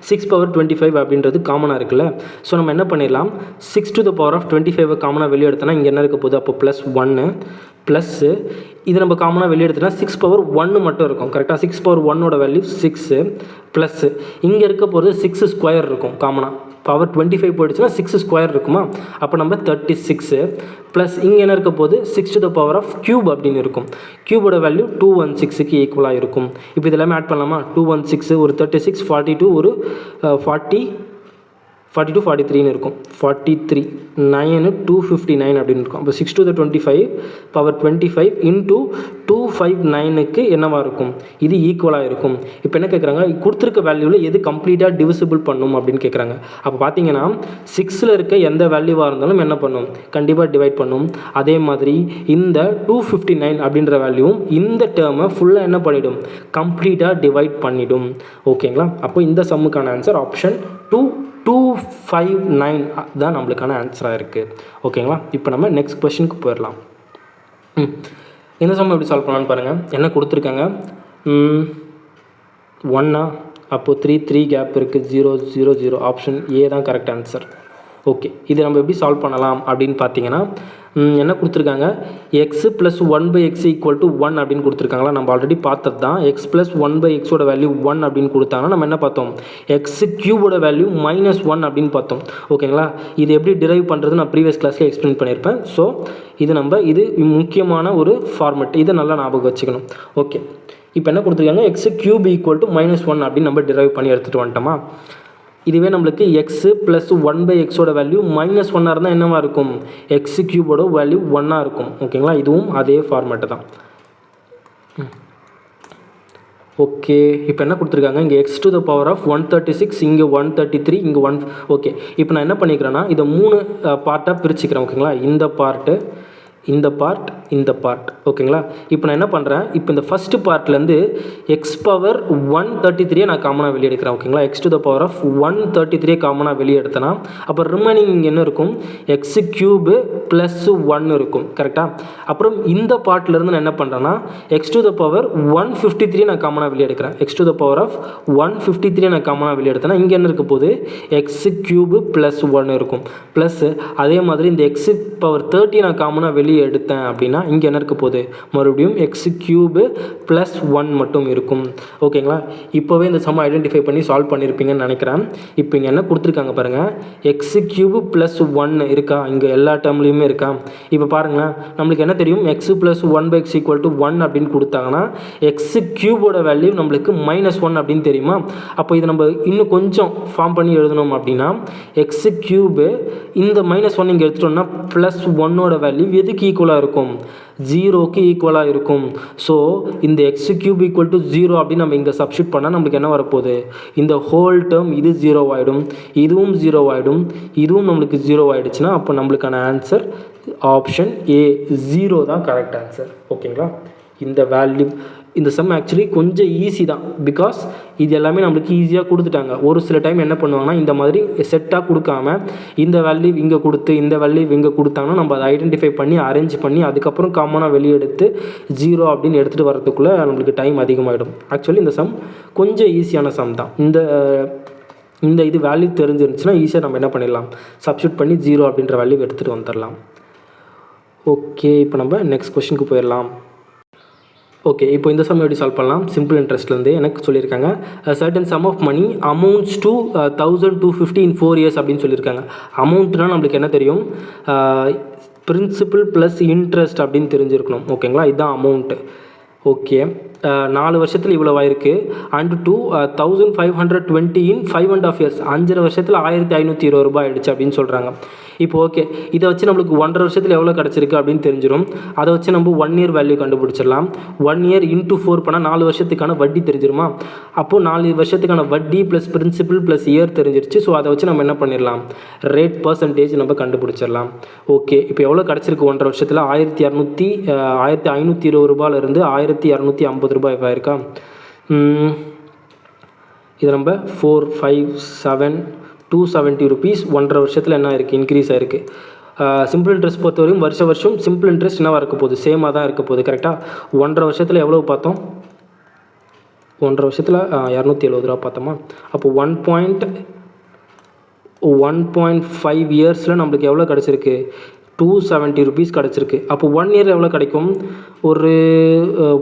6/25 அப்படின்றது காமனாக இருக்குல்ல. ஸோ நம்ம என்ன பண்ணிடலாம்? 6/25 காமனாக வெளியே எடுத்தோன்னா இங்கே என்ன இருக்க போகுது? அப்போ +1 ப்ளஸ்ஸு இது நம்ம காமனாக வெளியே எடுத்தோன்னா 6/1 மட்டும் இருக்கும். கரெக்டாக, 6/1ஓட வேல்யூ 6 ப்ளஸ்ஸு இங்கே இருக்க போகிறது 6 ஸ்கொயர் இருக்கும். காமனாக பவர் 25 போயிடுச்சுன்னா 6 ஸ்கொயர் இருக்குமா? அப்போ நம்ம 36 ப்ளஸ் இங்கே என்ன இருக்க போது 6³ அப்படின்னு இருக்கும். க்யூபோட வேல்யூ 216க்கு ஈக்குவலாக இருக்கும். இப்போ இதெல்லாமே ஆட் பண்ணலாமா? 216 ஒரு 36 42 ஒரு 42 43ன்னு இருக்கும். 43 9 259 அப்படின்னு இருக்கும். அப்போ 6/25 பவர் 25 இன்ட்டு 259க்கு என்னவாக இருக்கும்? இது ஈக்குவலாக இருக்கும். இப்போ என்ன கேட்குறாங்க? கொடுத்துருக்க வேல்யூவில் எது கம்ப்ளீட்டாக டிவிசிபிள் பண்ணும் அப்படின்னு கேட்குறாங்க. அப்போ பார்த்தீங்கன்னா 6ல் இருக்க எந்த வேல்யூவாக இருந்தாலும் என்ன பண்ணும்? கண்டிப்பாக டிவைட் பண்ணும். அதே மாதிரி இந்த 259 அப்படின்ற வேல்யூவும் இந்த டேர்மை ஃபுல்லாக என்ன பண்ணிடும்? கம்ப்ளீட்டாக டிவைட் பண்ணிடும். ஓகேங்களா, அப்போ இந்த சம்முக்கான ஆன்சர் ஆப்ஷன் 259 தான் நம்மளுக்கான ஆன்சராக இருக்குது. ஓகேங்களா, இப்போ நம்ம நெக்ஸ்ட் கொஷனுக்கு போயிடலாம். இந்த சம் எப்படி சால்வ் பண்ணலான்னு பாருங்கள். என்ன கொடுத்துருக்காங்க? 1 அப்போது 3 கேப் இருக்குது. 0 0 0 ஆப்ஷன் ஏ தான் கரெக்ட் ஆன்சர். ஓகே, இது நம்ம எப்படி சால்வ் பண்ணலாம் அப்படின்னு பார்த்தீங்கன்னா என்ன கொடுத்துருக்காங்க? x + 1/x = 1 அப்படின்னு கொடுத்துருக்காங்களா? நம்ம ஆல்ரெடி பார்த்தது தான். x + 1/xோட வேல்யூ 1 அப்படின்னு கொடுத்தாங்கன்னா நம்ம என்ன பார்த்தோம்? x³ வேல்யூ -1 அப்படின்னு பார்த்தோம். ஓகேங்களா, இது எப்படி டிரைவ் பண்ணுறது நான் ப்ரீவியஸ் கிளாஸ்லேயே எக்ஸ்பிளைன் பண்ணியிருப்பேன். ஸோ இது முக்கியமான ஒரு ஃபார்மெட், இதை நல்லா ஞாபகம் வச்சுக்கணும். ஓகே, இப்போ என்ன கொடுத்துருக்காங்க? x³ = -1 அப்படின்னு நம்ம டிரைவ் பண்ணி எடுத்துகிட்டு வந்துட்டோமா? இதுவே நம்மளுக்கு x + 1/xோட வேல்யூ -1 இருந்தால் என்னவாக இருக்கும்? x³ வேல்யூ 1 இருக்கும். ஓகேங்களா, இதுவும் அதே ஃபார்மேட்டு தான். ஓகே, இப்போ என்ன கொடுத்துருக்காங்க இங்கே x to the power of 136, இங்கே 133, இங்கே 1. ஓகே, இப்போ நான் என்ன பண்ணிக்கிறேன்னா இதை 3 பார்ட்டாக பிரிச்சுக்கிறேன். ஓகேங்களா, இந்த பார்ட்டு, இந்த பார்ட், இந்த பார்ட். ஓகேங்களா, இப்போ நான் என்ன பண்ணுறேன், இப்போ இந்த ஃபஸ்ட்டு பார்ட்லேருந்து எக்ஸ் பவர் 133 நான் காமனாக வெளியே எடுக்கிறேன். ஓகேங்களா, x to the power of 133 காமனாக வெளியே எடுத்தேன்னா அப்போ ரிமைனிங் இங்கே என்ன இருக்கும், எக்ஸ் கியூபு ப்ளஸ் 1 இருக்கும். கரெக்டாக. அப்புறம் இந்த பார்ட்லேருந்து நான் என்ன பண்ணுறேன்னா எக்ஸ் டு த பவர் 153 நான் காமனாக வெளியே எடுக்கிறேன். X to the power of 153 நான் காமனாக வெளியே எடுத்தேன்னா இங்கே என்ன இருக்க போது, எக்ஸ் கியூபு ப்ளஸ் 1 இருக்கும். ப்ளஸ் அதே மாதிரி இந்த எக்ஸ் பவர் 30 நான் காமனாக வெளியே எடுத்தேன் அப்படின்னா இங்கே என்ன இருக்க போகுது, மறுபடியும் எக்ஸ் கியூபு ப்ளஸ் 1 மட்டும் இருக்கும். ஓகேங்களா, இப்போவே இந்த சம் ஐடென்டிஃபை பண்ணி சால்வ் பண்ணியிருப்பீங்கன்னு நினைக்கிறேன். இப்போ இங்கே என்ன கொடுத்துருக்காங்க பாருங்கள், எக்ஸ் கியூபு ப்ளஸ் 1 இருக்கா, இங்கே எல்லா டேர்ம்லேயுமே இருக்கா. இப்போ பாருங்களேன், நம்மளுக்கு என்ன தெரியும், X plus 1/x equal to 1 அப்படின்னு கொடுத்தாங்கன்னா எக்ஸ் கியூபோட வேல்யூ நம்மளுக்கு -1 அப்படின்னு தெரியுமா. அப்போ இதை நம்ம இன்னும் கொஞ்சம் ஃபார்ம் பண்ணி எழுதணும் அப்படின்னா எக்ஸ் கியூபு இந்த -1 இங்கே எடுத்துட்டோம்னா ப்ளஸ் 1ஓட வேல்யூ எதுக்கு ஈக்குவலாக இருக்கும், 0க்கு ஈக்குவலாக இருக்கும். ஸோ இந்த எக்ஸ் கியூப் ஈக்குவல் டு 0 அப்படின்னு நம்ம இங்கே சப்ஸ்டியூட் பண்ணால் நம்மளுக்கு என்ன வரப்போகுது, இந்த ஹோல் டேர்ம் இது 0 ஆகிடும், இதுவும் 0 ஆகிடும், இதுவும் நம்மளுக்கு 0 ஆகிடுச்சுன்னா அப்போ நம்மளுக்கான ஆன்சர் ஆப்ஷன் ஏ 0 தான் கரெக்ட் ஆன்சர். ஓகேங்களா, இந்த வேல்யூ இந்த சம் ஆக்சுவலி கொஞ்சம் ஈஸி தான், பிகாஸ் இது எல்லாமே நம்மளுக்கு ஈஸியாக கொடுத்துட்டாங்க. ஒரு சில டைம் என்ன பண்ணுவாங்கன்னா இந்த மாதிரி செட்டாக கொடுக்காம இந்த வேல்யூ இங்கே கொடுத்து இந்த வேல்யூ இங்கே கொடுத்தாங்கன்னா நம்ம அதை ஐடென்டிஃபை பண்ணி அரேஞ்ச் பண்ணி அதுக்கப்புறம் காமனாக வெளியே எடுத்து 0 அப்படின்னு எடுத்துகிட்டு வரதுக்குள்ளே நம்மளுக்கு டைம் அதிகமாகிடும். ஆக்சுவலி இந்த சம் கொஞ்சம் ஈஸியான சம் தான். இந்த இது வேல்யூ தெரிஞ்சிருந்துச்சுன்னா ஈஸியாக நம்ம என்ன பண்ணிடலாம், சப்ஸ்டியூட் பண்ணி 0 அப்படின்ற வேல்யூ எடுத்துகிட்டு வந்துடலாம். ஓகே, இப்போ நம்ம நெக்ஸ்ட் கொஸ்டினுக்கு போயிடலாம். ஓகே, இப்போ இந்த சம் எப்படி சால்வ் பண்ணலாம், சிம்பிள் இன்ட்ரெஸ்ட்லேருந்து எனக்கு சொல்லியிருக்காங்க certain sum of money amounts to 1250 in 4 years அப்படின்னு சொல்லியிருக்காங்க. அமௌண்ட்னா நம்மளுக்கு என்ன தெரியும், பிரின்சிபல் ப்ளஸ் இன்ட்ரெஸ்ட் அப்படின்னு தெரிஞ்சிருக்கணும். ஓகேங்களா, இதுதான் அமௌண்ட்டு. ஓகே, 4 வருஷத்தில் இவ்வளோ ஆயிருக்கு. அண்ட் டூ 1520 in 5.5 years, 5.5 வருஷத்தில் 1520 ரூபாய் ஆயிடுச்சு அப்படின்னு சொல்கிறாங்க. இப்போ ஓகே, இதை வச்சு நம்மளுக்கு 1.5 வருஷத்தில் எவ்வளோ கிடச்சிருக்கு அப்படின்னு தெரிஞ்சிடும். அதை வச்சு நம்ம 1 year வேல்யூ கண்டுபிடிச்சிடலாம். 1 year into 4 பண்ணால் 4 வருஷத்துக்கான வட்டி தெரிஞ்சிருமா. அப்போது 4 வருஷத்துக்கான வட்டி ப்ளஸ் பிரின்சிபல் ப்ளஸ் இயர் தெரிஞ்சிருச்சு. ஸோ அதை வச்சு நம்ம என்ன பண்ணிடலாம், ரேட் பர்சன்டேஜ் நம்ம கண்டுபிடிச்சிடலாம். ஓகே, இப்போ எவ்வளோ கிடச்சிருக்கு 1.5 வருஷத்தில் 1520 ரூபாயிலிருந்து 1250 ரூபாய் ஆயிருக்கா. இது நம்ம 4, 5, 7, 270 rupees 1.5 வருஷத்தில் என்ன இருக்குது, இன்க்ரீஸ் ஆகிருக்கு. சிம்பிள் இன்ட்ரெஸ்ட் பொறுத்தவரைக்கும் வருஷம் சிம்பிள் இன்ட்ரெஸ்ட் என்னவாக இருக்க போகுது, சேமாக தான் இருக்க போகுது. கரெக்டாக 1.5 வருஷத்தில் எவ்வளோ பார்த்தோம், 1.5 வருஷத்தில் 270 ரூபா பார்த்தோமா. அப்போ 1.5 இயர்ஸில் நம்மளுக்கு எவ்வளோ கிடச்சிருக்கு, 270 rupees கிடச்சிருக்கு. அப்போ 1 year எவ்வளோ கிடைக்கும், ஒரு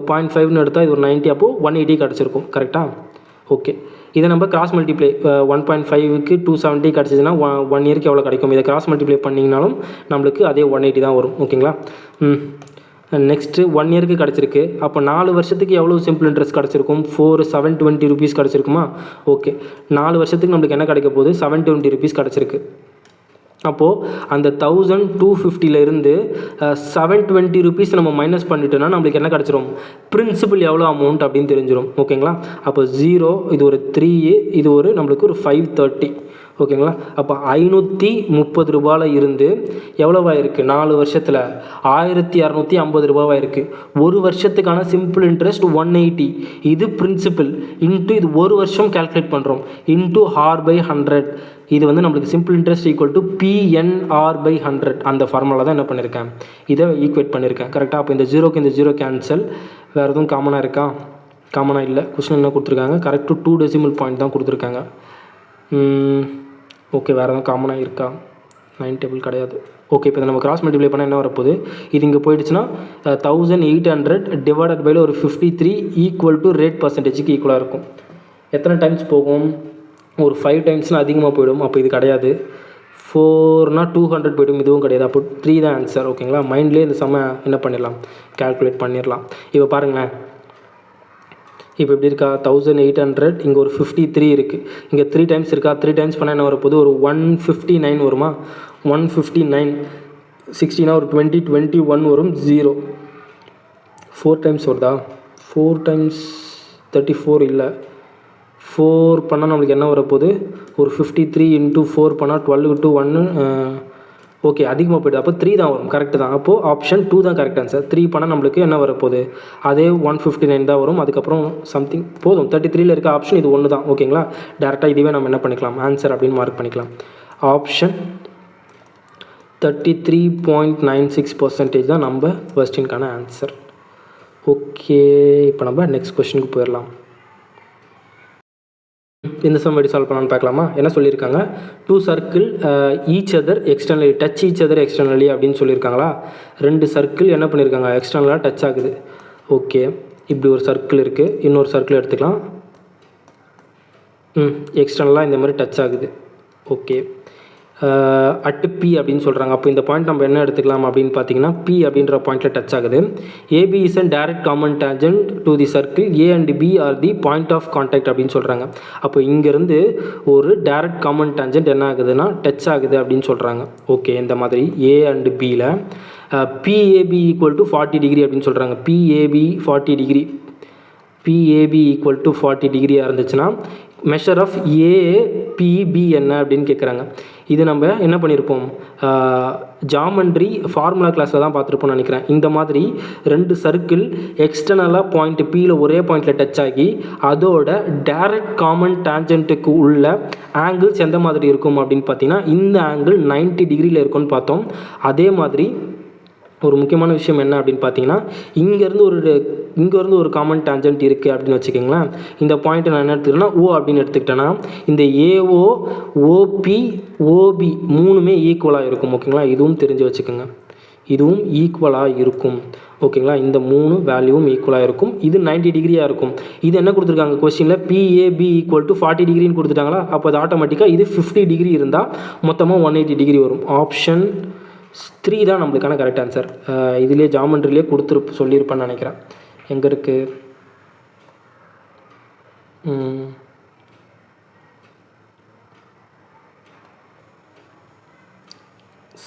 0.5ன்னு எடுத்தால் இது ஒரு 90, அப்போது 180 கிடச்சிருக்கும். கரெக்டாக. ஓகே, இதை நம்ம கிராஸ் மல்டிப்ளை 1.5க்கு 270 கிடச்சிதுன்னா 1 yearக்கு எவ்வளோ கிடைக்கும், இதை கிராஸ் மல்டிப்ளை பண்ணிங்கனாலும் நம்மளுக்கு அதே 180 தான் வரும். ஓகேங்களா. நெக்ஸ்ட்டு 1 yearக்கு கிடச்சிருக்கு. அப்போ 4 வருஷத்துக்கு எவ்வளோ சிம்பிள் இன்ட்ரெஸ்ட் கிடச்சிருக்கும், 720 rupees கிடச்சிருக்குமா. ஓகே, 4 வருஷத்துக்கு நம்மளுக்கு என்ன கிடைக்க போகுது, 720 rupees கிடச்சிருக்கு. அப்போது அந்த 1250லேருந்து 720 rupees நம்ம மைனஸ் பண்ணிட்டோன்னா நம்மளுக்கு என்ன கிடச்சிரும், பிரின்சிபல் எவ்வளோ அமௌண்ட் அப்படின்னு தெரிஞ்சிடும். ஓகேங்களா. அப்போ 0, இது ஒரு 3, இது ஒரு நம்மளுக்கு ஒரு 530. ஓகேங்களா. அப்போ 530 ரூபாயில் இருந்து எவ்வளோவா இருக்குது, 4 வருஷத்தில் 1250 ரூபாவாக இருக்குது. ஒரு வருஷத்துக்கான சிம்பிள் இன்ட்ரெஸ்ட் 180, இது பிரின்சிபல் இன்ட்டு இது ஒரு வருஷம் கேல்குலேட் பண்ணுறோம் இன்ட்டு R/100. இது வந்து நம்மளுக்கு simple interest equal to PNR/100. அந்த ஃபார்முலா தான் என்ன பண்ணியிருக்கேன், இதை ஈக்குவேட் பண்ணியிருக்கேன். கரெக்டாக. அப்போ இந்த 0க்கு இந்த 0 கேன்சல். வேறு எதுவும் காமனாக இருக்கா, காமனாக இல்லை. கொஸ்டின் என்ன கொடுத்துருக்காங்க, கரெக்டு 2 decimal பாயிண்ட் தான் கொடுத்துருக்காங்க. ஓகே, வேறு எதுவும் காமனாக இருக்கா, 9 டேபிள் கிடையாது. ஓகே, இப்போ நம்ம கிராஸ் மல்டிப்ளை பண்ணால் என்ன வரப்போகுது, இது இங்கே போயிடுச்சுன்னா 1800 டிவைடட் பையில் ஒரு 53 ஈக்குவல் டு ரேட் பர்சன்டேஜுக்கு ஈக்குவலாக இருக்கும். எத்தனை டைம்ஸ் போகும், ஒரு 5 டைம்ஸ்னால் அதிகமாக போயிடும். அப்போ இது கிடையாது. 4னா 200 போய்டும், இதுவும் கிடையாது. அப்போ 3 தான் ஆன்சர். ஓகேங்களா. மைண்ட்லேயே இந்த சம என்ன பண்ணிடலாம், கால்குலேட் பண்ணிடலாம். இப்போ பாருங்களேன், இப்போ எப்படி இருக்கா, 1800, இங்கே ஒரு 53 இருக்குது, இங்கே 3 டைம்ஸ் இருக்கா. 3 டைம்ஸ் பண்ணால் என்ன வரப்போது, ஒரு 159 வருமா. 159 60னா ஒரு 21 வரும். 0 4 டைம்ஸ் வருதா, 4 டைம்ஸ் 34 இல்லை, 4 பண்ணால் நம்மளுக்கு என்ன வரப்போகுது, ஒரு 53 × 4 பண்ணால் 12 × 1 ஓகே அதிகமாக போய்டுது. அப்போ 3 தான் வரும், கரெக்டு தான். அப்போது ஆப்ஷன் 2 தான் கரெக்ட் ஆன்சர். 3 பண்ணால் நம்மளுக்கு என்ன வரப்போகுது, அதே 159 தான் வரும். அதுக்கப்புறம் சம்திங் போதும். 33ல் இருக்க ஆப்ஷன் இது ஒன்று தான். ஓகேங்களா, டேரெக்டாக இதுவே நம்ம என்ன பண்ணிக்கலாம், ஆன்சர் அப்படின்னு மார்க் பண்ணிக்கலாம். ஆப்ஷன் 33.96% தான் நம்ம கொஸ்டினுக்கான ஆன்சர். ஓகே, இப்போ நம்ம நெக்ஸ்ட் கொஸ்டினுக்கு போயிடலாம். இந்த சம் எப்படி சால்வ் பண்ணலான்னு பார்க்கலாமா. என்ன சொல்லியிருக்காங்க, 2 circle each other externally touch each other externally அப்படின்னு சொல்லியிருக்காங்களா. 2 சர்க்கிள் என்ன பண்ணியிருக்காங்க, எக்ஸ்டர்னலாக டச் ஆகுது. ஓகே, இப்படி ஒரு சர்க்கிள் இருக்குது, இன்னொரு சர்க்கிள் எடுத்துக்கலாம். எக்ஸ்டர்னலாக இந்த மாதிரி டச் ஆகுது. ஓகே, அட்டு பி அப்படின்னு சொல்கிறாங்க. அப்போ இந்த பாயிண்ட் நம்ம என்ன எடுத்துக்கலாம் அப்படின்னு பார்த்தீங்கன்னா, பி அப்படின்ற பாயிண்டில் டச் ஆகுது. AB is and direct common tangent to the circle A and B are the point of contact அப்படின்னு சொல்கிறாங்க. அப்போ இங்கேருந்து ஒரு டைரக்ட் காமன் டேஞ்சன்ட் என்ன ஆகுதுன்னா டச் ஆகுது அப்படின்னு சொல்கிறாங்க. ஓகே, இந்த மாதிரி ஏ அண்ட் பியில் பிஏபி ஈக்குவல் டு 40 டிகிரி அப்படின்னு சொல்கிறாங்க. PAP 40 degree, PAP equal to 40 டிகிரியாக இருந்துச்சுன்னா மெஷர் ஆஃப் ஏபிபி என்ன அப்படின்னு கேட்குறாங்க. இது நம்ம என்ன பண்ணியிருப்போம், ஜாமெண்ட்ரி ஃபார்முலா கிளாஸில் தான் பார்த்துருப்போம்னு நினைக்கிறேன். இந்த மாதிரி 2 சர்க்கிள் எக்ஸ்டர்னலாக பாயிண்ட் பியில் ஒரே பாயிண்டில் டச் ஆகி அதோட டைரக்ட் காமன் டேஞ்சன்ட்டுக்கு உள்ள ஆங்கிள்ஸ் எந்த மாதிரி இருக்கும் அப்படின்னு பார்த்தீங்கன்னா, இந்த ஆங்கிள் 90 டிகிரியில் இருக்கும்னு பார்த்தோம். அதே மாதிரி ஒரு முக்கியமான விஷயம் என்ன அப்படின்னு பார்த்தீங்கன்னா, இங்கேருந்து ஒரு காமன் டேஞ்சன்ட் இருக்குது அப்படின்னு வச்சுக்கிங்களேன். இந்த பாயிண்ட்டை நான் என்ன எடுத்துக்கிட்டேன்னா ஓ அப்படின்னு எடுத்துக்கிட்டேன்னா, இந்த ஏஓ ஓபி ஓபி 3மே ஈக்குவலாக இருக்கும். ஓகேங்களா, இதுவும் தெரிஞ்சு வச்சுக்கோங்க, இதுவும் ஈக்குவலாக இருக்கும். ஓகேங்களா, இந்த 3 வேல்யூவும் ஈக்குவலாக இருக்கும். இது 90 டிகிரியாக இருக்கும். இது என்ன கொடுத்துருக்காங்க கொஸ்டினில், பிஏபி ஈக்குவல் டு 40 டிகிரின்னு கொடுத்துட்டாங்களா. அப்போ அது ஆட்டோமேட்டிக்காக இது 50 டிகிரி இருந்தால் மொத்தமாக 180 டிகிரி வரும். ஆப்ஷன் 3 தான் நம்மளுக்கான கரெக்ட் ஆன்சர். இதிலே ஜாமெண்ட்ரிலே சொல்லியிருப்பேன்னு நினைக்கிறேன். எங்கே இருக்குது,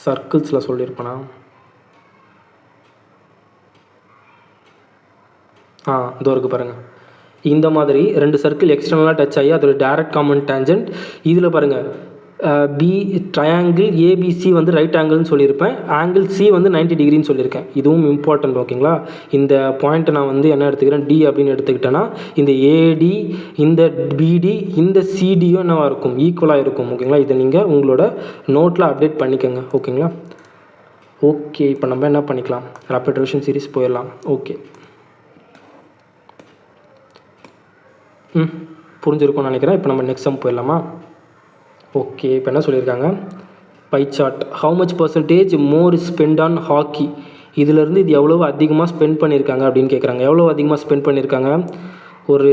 சர்க்கிள்ஸில் சொல்லியிருப்பேனா, இதோ இருக்குது பாருங்கள். இந்த மாதிரி 2 சர்க்கிள் எக்ஸ்டர்னலாக டச் ஆகி அதோட டைரக்ட் காமன் டேஞ்சன்ட். இதில் பாருங்கள், பி ட்ரையாங்கிள் ஏபிசி வந்து ரைட் ஆங்கிள்னு சொல்லியிருப்பேன், ஆங்கிள் சி வந்து 90 டிகிரின்னு சொல்லியிருக்கேன். இதுவும் இம்பார்ட்டன்ட். ஓகேங்களா, இந்த பாயிண்ட்டை நான் வந்து என்ன எடுத்துக்கிறேன், டி அப்படின்னு எடுத்துக்கிட்டேன்னா இந்த ஏடி இந்த பிடி இந்த சிடியும் என்னவாக இருக்கும், ஈக்குவலாக இருக்கும். ஓகேங்களா, இதை நீங்கள் உங்களோட நோட்டில் அப்டேட் பண்ணிக்கோங்க. ஓகேங்களா, ஓகே, இப்போ நம்ம என்ன பண்ணிக்கலாம், ரேபிட் ரிவிஷன் சீரிஸ் போயிடலாம். ஓகே, புரிஞ்சிருக்கும்னு நினைக்கிறேன். இப்போ நம்ம நெக்ஸ்ட் சம் போயிடலாமா. ஓகே, இப்போ என்ன சொல்லியிருக்காங்க, pie chart how much percentage more spend on hockey. இதிலேருந்து இது எவ்வளோ அதிகமாக ஸ்பெண்ட் பண்ணியிருக்காங்க அப்படின்னு கேட்குறாங்க. எவ்வளோ அதிகமாக ஸ்பெண்ட் பண்ணியிருக்காங்க, ஒரு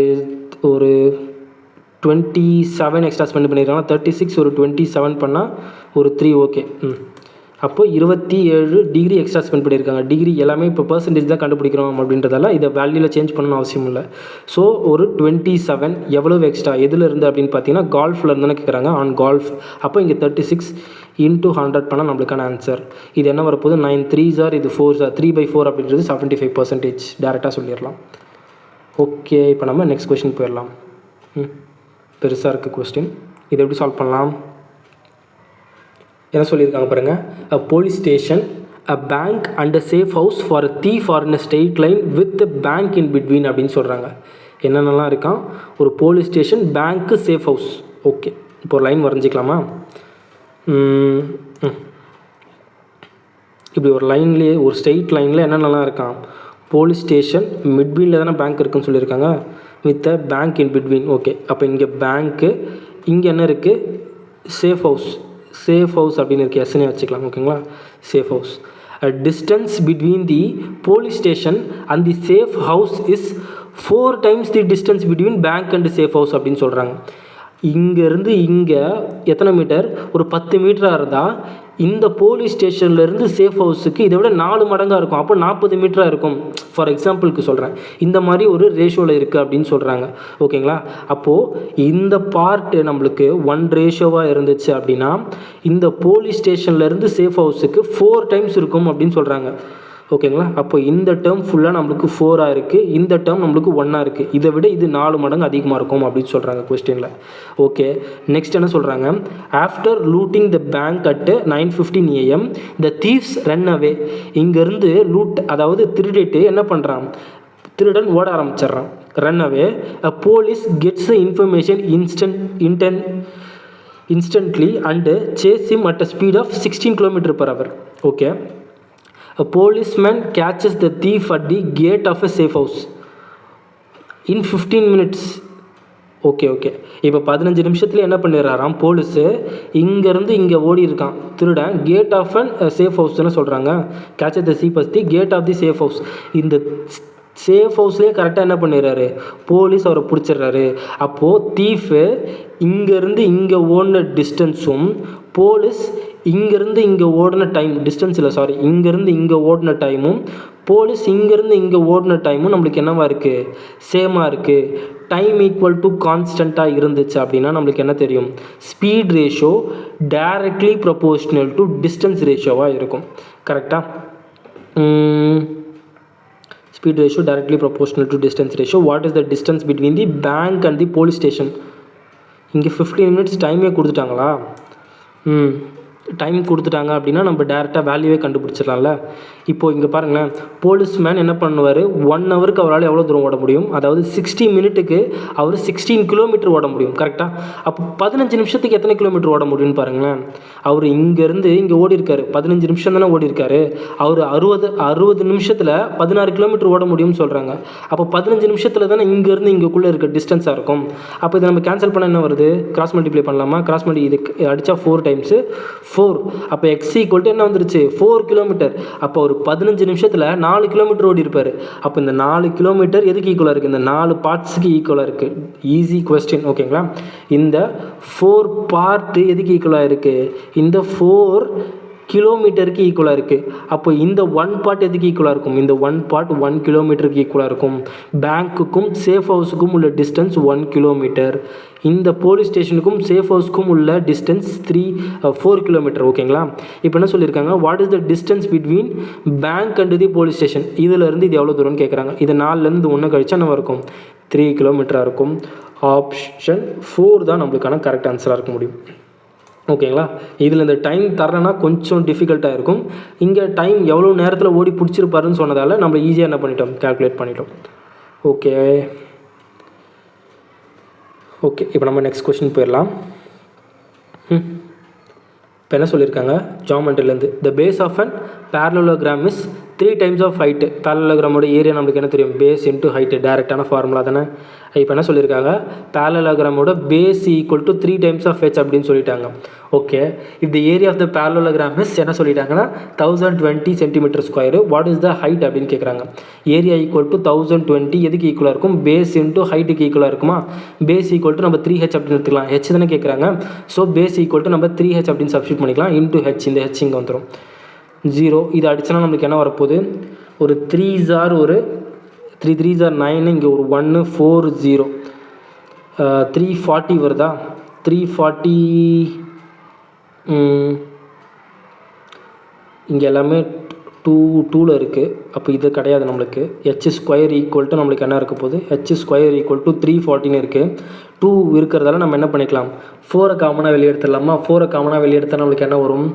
27 எக்ஸ்ட்ரா ஸ்பெண்ட் பண்ணியிருக்காங்க. 36 ஒரு 27 பண்ணால் ஒரு 3. ஓகே, அப்போ 27 டிகிரி எக்ஸ்ட்ரா ஸ்பெண்ட் பண்ணியிருக்காங்க. டிகிரி எல்லாமே இப்போ பர்சன்டேஜ் தான் கண்டுபிடிக்கிறோம் அப்படின்றதால இதை வேல்யூவில் சேஞ்ச் பண்ணணும் அவசியம் இல்லை. ஸோ ஒரு 27 எவ்வளோ எக்ஸ்ட்ரா எதில் இருந்து அப்படின்னு பார்த்தீங்கன்னா கால்ஃபில் இருந்தானே கேட்குறாங்க, ஆன் கால்ஃப். அப்போ இங்கே 36 × 100 பண்ணால் நம்மளுக்கான ஆன்சர் இது என்ன வரப்போது, 9 3s இது 4s 3/4 அப்படின்றது 75% டேரெக்டாக சொல்லிடலாம். ஓகே, இப்போ நம்ம நெக்ஸ்ட் கொஸ்டின் போயிடலாம். பெருசாக இருக்குது கொஸ்டின், இதை எப்படி சால்வ் பண்ணலாம். என்ன சொல்லியிருக்காங்க பாருங்கள், a police station, a bank and a safe house for a thief are in a straight line with bank in between அப்படின்னு சொல்கிறாங்க. என்னென்னலாம் இருக்கான், ஒரு police station, bank, safe house. Okay, இப்போ ஒரு லைன் வரைஞ்சிக்கலாமா. இப்படி ஒரு லைன்லேயே ஒரு ஸ்ட்ரெயிட் லைனில் என்னென்னலாம் இருக்கான், போலீஸ் ஸ்டேஷன், மிட்வீனில் தானே பேங்க் இருக்குன்னு சொல்லியிருக்காங்க, with a bank in between. Okay, அப்போ இங்கே பேங்க்கு, இங்கே என்ன இருக்குது, சேஃப் ஹவுஸ். சேஃப் ஹவுஸ் அப்படின்னு இருக்குது, எஸ்னே வச்சுக்கலாம். ஓகேங்களா, safe house. Distance between the police station and the safe house is 4 times the distance between bank and safe house அப்படின்னு சொல்கிறாங்க. இங்கேருந்து இங்கே எத்தனை மீட்டர், ஒரு 10 மீட்டராக இருந்தால் இந்த போலீஸ் ஸ்டேஷன்லேருந்து சேஃப் ஹவுஸுக்கு இதை விட 4 மடங்காக இருக்கும். அப்போ 40 மீட்டராக இருக்கும். ஃபார் எக்ஸாம்பிளுக்கு சொல்கிறேன், இந்த மாதிரி ஒரு ரேஷியோவில் இருக்குது அப்படின்னு சொல்கிறாங்க. ஓகேங்களா, அப்போது இந்த பார்ட்டு நம்மளுக்கு 1 ரேஷியோவாக இருந்துச்சு அப்படின்னா இந்த போலீஸ் ஸ்டேஷன்லேருந்து சேஃப் ஹவுஸுக்கு 4 times இருக்கும் அப்படின்னு சொல்கிறாங்க. ஓகேங்களா. அப்போ இந்த டேர்ம் ஃபுல்லாக நம்மளுக்கு 4 இருக்குது, இந்த டேர்ம் நம்மளுக்கு 1 இருக்குது. இதை விட இது 4 மடங்கு அதிகமாக இருக்கும் அப்படின்னு சொல்கிறாங்க கொஸ்டினில். ஓகே, நெக்ஸ்ட் என்ன சொல்கிறாங்க, after looting the bank at 9:15 AM the thieves run away. இங்கேருந்து லூட் அதாவது திருடிட்டு என்ன பண்ணுறான், திருடன் ஓட ஆரம்பிச்சிட்றான், run away. Police gets information instantly and chase him at a speed of 16 km/h. Okay, a policeman catches the thief at the gate of a safe house in 15 minutes. Okay, இப்போ 15 நிமிஷத்துல என்ன பண்ணிடுறாராம், போலீஸு இங்கேருந்து இங்கே ஓடி இருக்கான் திருடன், கேட் ஆஃப் அண்ட் சேஃப் ஹவுஸ்ன்னு சொல்கிறாங்க. Catch the thief at the gate of the safe house. இந்த சேஃப் ஹவுஸ்லேயே கரெக்டாக என்ன பண்ணிடுறாரு, போலீஸ் அவரை பிடிச்சிடுறாரு. அப்போது தீஃபு இங்கேருந்து இங்கே ஓடின டிஸ்டன்ஸும் போலீஸ் இங்கேருந்து இங்கே ஓடின டைம் டிஸ்டன்ஸ் இல்லை சாரி இங்கேருந்து இங்கே ஓடின டைமும் போலீஸ் இங்கேருந்து இங்கே ஓடின டைமும் நம்மளுக்கு என்னவா இருக்குது, சேமாக இருக்குது. டைம் ஈக்குவல் டு கான்ஸ்டண்ட்டாக இருந்துச்சு அப்படின்னா நம்மளுக்கு என்ன தெரியும், speed ratio directly proportional to distance ரேஷியோவாக இருக்கும். கரெக்டாக, speed ratio directly proportional to distance ratio. What is the distance between the bank and the police station. இங்கே 15 மினிட்ஸ் டைமே கொடுத்துட்டாங்களா, டைம் கொடுத்துட்டாங்க அப்படின்னா நம்ம டேரெக்டாக வேல்யூவே கண்டுபிடிச்சிடலாம்ல. இப்போது இங்கே பாருங்களேன், போலீஸ்மேன் என்ன பண்ணுவார், 1 ஹவருக்கு அவரால் எவ்வளோ தூரம் ஓட முடியும், அதாவது 60 மினிட்டுக்கு அவர் 16 கிலோமீட்டர் ஓட முடியும். கரெக்டாக, அப்போ 15 நிமிஷத்துக்கு எத்தனை கிலோமீட்டர் ஓட முடியும்னு பாருங்களேன். அவர் இங்கேருந்து இங்கே ஓடி இருக்காரு, 15 நிமிஷம் தானே ஓடி இருக்காரு. அவர் 60 நிமிஷத்தில் 16 கிலோமீட்டர் ஓட முடியும்னு சொல்கிறாங்க. அப்போ 15 நிமிஷத்தில் தானே இங்கேருந்து இங்கேக்குள்ளே இருக்க டிஸ்டன்ஸாக இருக்கும். அப்போ இதை நம்ம கேன்சல் பண்ண என்ன வருது, கிராஸ் மல்டிப்ளை பண்ணலாமா, கிராஸ் மல்டி இதுக்கு அடித்தா 4 டைம்ஸு 4. அப்போ எக்ஸ் ஈக்குவல் டு என்ன வந்துருச்சு, 4 கிலோமீட்டர். அப்போ ஒரு 15 நிமிஷத்தில் 4 கிலோமீட்டர் ஓடி இருப்பார். அப்போ இந்த 4 கிலோமீட்டர் எதுக்கு ஈக்குவலாக இருக்குது, இந்த 4 பார்ட்ஸுக்கு ஈக்குவலாக இருக்குது. ஈஸி கொஸ்டின், ஓகேங்களா. இந்த 4 பார்ட்டு எதுக்கு ஈக்குவலாக இருக்குது, இந்த 4 கிலோமீட்டருக்கு ஈக்குவலாக இருக்குது. அப்போ இந்த 1 பார்ட் எதுக்கு ஈக்குவலாக இருக்கும், இந்த 1 பார்ட் 1 கிலோமீட்டருக்கு ஈக்குவலாக இருக்கும். பேங்க்குக்கும் சேஃப் ஹவுஸுக்கும் உள்ள டிஸ்டன்ஸ் 1 கிலோமீட்டர். இந்த போலீஸ் ஸ்டேஷனுக்கும் சேஃப் ஹவுஸ்க்கும் உள்ள டிஸ்டன்ஸ் 4 கிலோமீட்டர். ஓகேங்களா. இப்போ என்ன சொல்லியிருக்காங்க, what is the distance between bank and the police station. இதிலேருந்து இது எவ்வளோ தூரம்னு கேட்குறாங்க. இது 4லேருந்து 1 கழிச்சா என்ன இருக்கும், 3 கிலோமீட்டராக இருக்கும். ஆப்ஷன் 4 தான் நம்மளுக்கான கரெக்ட் ஆன்சராக இருக்க முடியும். ஓகேங்களா. இதில் இந்த டைம் தரேன்னா கொஞ்சம் டிஃபிகல்ட்டாக இருக்கும். இங்கே டைம் எவ்வளோ நேரத்தில் ஓடி பிடிச்சிருப்பாருன்னு சொன்னதால் நம்ம ஈஸியாக என்ன பண்ணிட்டோம், கால்குலேட் பண்ணிட்டோம். ஓகே, இப்போ நம்ம நெக்ஸ்ட் கொஸ்டின் போயிடலாம். இப்போ என்ன சொல்லியிருக்காங்க, ஜாமெண்ட்ரிலேருந்து the base of an parallelogram is 3 times of height. பேரலோகிராமோட ஏரியா நம்மளுக்கு என்ன தெரியும், பேஸ் இன்ட்டு ஹைட்டு, டேரெக்டான ஃபார்முலா தானே. இப்போ என்ன சொல்லியிருக்காங்க, பேரலோகிராமோட base equal to 3 times of H அப்படின்னு சொல்லிட்டாங்க. ஓகே, இந்த area of the parallelogram is என்ன சொல்லிட்டாங்கன்னா 1020 cm². What is the height அப்படின்னு கேட்குறாங்க. ஏரியா ஈக்குவல் டு 1020 எதுக்கு ஈக்குவலாக இருக்கும், பேஸ் இன்ட்டு ஹைட்டுக்கு ஈக்குவலாக இருக்குமா. பேஸ் ஈக்குவல் டு நம்ம 3h அப்படின்னு எடுத்துக்கலாம், ஹெச் தானே கேட்குறாங்க. ஸோ பேஸ் ஈக்குவல் டு நம்ம 3h அப்படின்னு சப்ஸ்டியூட் பண்ணிக்கலாம், இன்ட்டு ஹெச். இந்த ஹெச் இங்கே வந்துடும் 0. இது அடிச்சுனா நம்மளுக்கு என்ன வரப்போகுது, ஒரு 3s are ஒரு 3 3s are 9, இங்கே ஒரு 1 4 0 340 வருதா. 340 இங்கே எல்லாமே 2ல் இருக்குது. அப்போ இது கிடையாது நம்மளுக்கு. h² ஈக்குவல் டு நம்மளுக்கு என்ன இருக்க போகுது, h² ஈக்குவல் டு 340 இருக்குது. 2 இருக்கிறதால நம்ம என்ன பண்ணிக்கலாம், 4 காமனாக வெளியே எடுத்துடலாமா. 4 காமனாக வெளியே எடுத்தால் நம்மளுக்கு என்ன வரும்,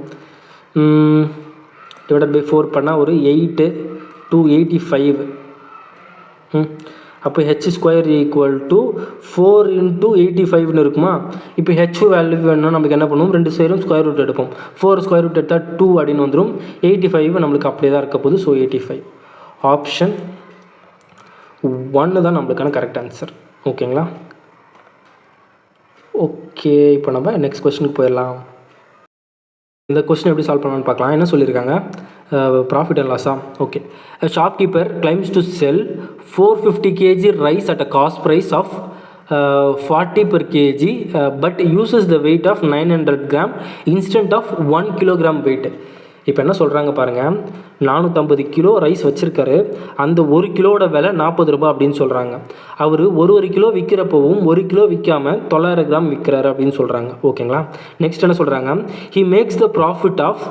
டிவைடட் பை 4 பண்ணால் ஒரு 8 285. அப்போ h² ஈக்குவல் டு 4 × 85ன்னு இருக்குமா. இப்போ ஹெச் வேல்யூ வேணும்னா நமக்கு என்ன பண்ணுவோம், 2 சைடும் ஸ்கொயர் ரூட் எடுப்போம். 4 ஸ்கொயர் ரூட் எடுத்தால் 2 அப்படின்னு வந்துடும். 85 நம்மளுக்கு அப்படியே தான் இருக்க போகுது. ஸோ 85 ஆப்ஷன் 1 தான் நம்மளுக்கான கரெக்ட் ஆன்சர். ஓகேங்களா. ஓகே, இப்போ நம்ம நெக்ஸ்ட் கொஸ்டினுக்கு போயிடலாம். இந்த கொஸ்டின் எப்படி சால்வ் பண்ணலான்னு பார்க்கலாம். என்ன சொல்லியிருக்காங்க, ப்ராஃபிட் அண்ட் லாஸா. Okay, shopkeeper claims to sell 450 kg rice at a cost price of 40 per kg but uses the weight of 900 gram instead of 1 kilogram weight. இப்போ என்ன சொல்கிறாங்க பாருங்கள், 450 கிலோ ரைஸ் வச்சுருக்காரு, அந்த 1 கிலோவோட விலை 40 ரூபா அப்படின்னு சொல்கிறாங்க. அவர் ஒரு கிலோ விற்கிறப்பவும் 1 கிலோ விற்காமல் 900 கிராம் விற்கிறாரு அப்படின்னு சொல்கிறாங்க. ஓகேங்களா. நெக்ஸ்ட் என்ன சொல்கிறாங்க, he makes the profit of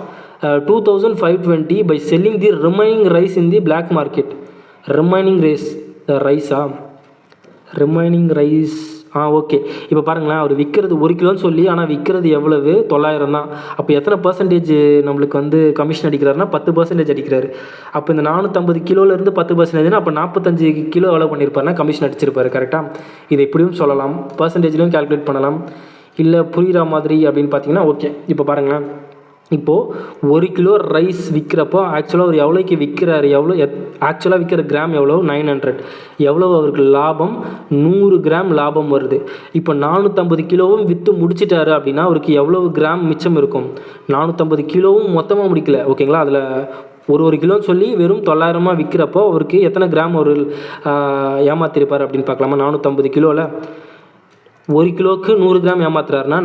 2520 by selling the remaining rice in the black market. remaining rice okay. இப்போ பாருங்களேன், அவர் விற்கிறது 1 கிலோன்னு சொல்லி ஆனால் விற்கிறது எவ்வளவு 900 தான். அப்போ எத்தனை பர்சன்டேஜ் நம்மளுக்கு வந்து கமிஷன் அடிக்கிறாருன்னா 10% அடிக்கிறாரு. அப்போ இந்த 450 கிலோலேருந்து 10%, அப்போ 45 கிலோ எவ்வளோ பண்ணியிருப்பாருன்னா கமிஷன் அடிச்சிருப்பாரு. கரெக்டாக? இதை இப்படியும் சொல்லலாம், பர்சன்டேஜ்லையும் கால்குலேட் பண்ணலாம். இல்லை புரிகிற மாதிரி அப்படின்னு பார்த்தீங்கன்னா ஓகே. இப்போ பாருங்களேன், இப்போது 1 கிலோ ரைஸ் விற்கிறப்போ ஆக்சுவலாக அவர் எவ்வளோக்கு விற்கிறாரு, ஆக்சுவலாக விற்கிற கிராம் எவ்வளோ 900, எவ்வளோ அவருக்கு லாபம் 100 கிராம் லாபம் வருது. இப்போ 450 கிலோவும் விற்று முடிச்சிட்டாரு அப்படின்னா அவருக்கு எவ்வளோ கிராம் மிச்சம் இருக்கும்? 450 கிலோவும் மொத்தமாக முடிக்கல, ஓகேங்களா? அதில் ஒரு கிலோன்னு சொல்லி வெறும் 900 விற்கிறப்போ அவருக்கு எத்தனை கிராம் ஒரு ஏமாத்திருப்பார் அப்படின்னு பார்க்கலாமா? 450 கிலோவில் 1 கிலோவுக்கு 100 கிராம் ஏமாத்துறாருன்னா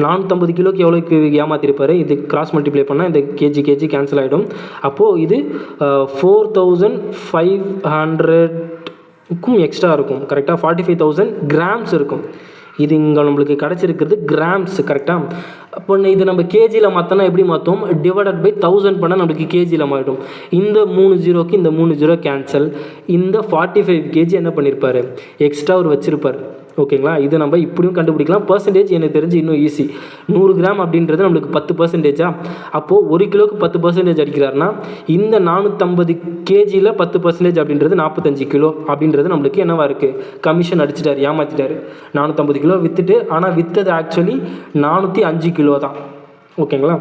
450 கிலோக்கு எவ்வளோக்கு ஏமாத்திருப்பார்? இது கிராஸ் மல்டிப்ளை பண்ணால் இந்த கேஜி கேன்சல் ஆகிடும். அப்போது இது 4500க்கும் எக்ஸ்ட்ரா இருக்கும். கரெக்டாக 45,000 கிராம்ஸ் இருக்கும். இது இங்கே நம்மளுக்கு கிடச்சிருக்கிறது கிராம்ஸ். கரெக்டாக? அப்போ இது நம்ம கேஜியில் மாற்றினா எப்படி மாற்றும்? டிவைடட் பை 1000 பண்ணால் நம்மளுக்கு கேஜியில் மாறிடும். இந்த 3 ஜீரோக்கு இந்த 3 ஜீரோ கேன்சல். இந்த 45 கேஜி என்ன பண்ணியிருப்பார்? எக்ஸ்ட்ரா ஒரு வச்சுருப்பார். ஓகேங்களா? இது நம்ம இப்படியும் கண்டுபிடிக்கலாம். பர்சன்டேஜ் எனக்கு தெரிஞ்சு இன்னும் ஈஸி. 100 கிராம் அப்படின்றது நம்மளுக்கு 10%. அப்போது 1 கிலோவுக்கு 10% அடிக்கிறாருன்னா இந்த 450 கேஜியில் 10% அப்படின்றது 45 கிலோ அப்படின்றது நம்மளுக்கு என்னவா இருக்குது? கமிஷன் அடிச்சிட்டார், ஏமாற்றிட்டார். 450 கிலோ விற்றுட்டு ஆனால் விற்றது ஆக்சுவலி 405 கிலோ தான். ஓகேங்களா?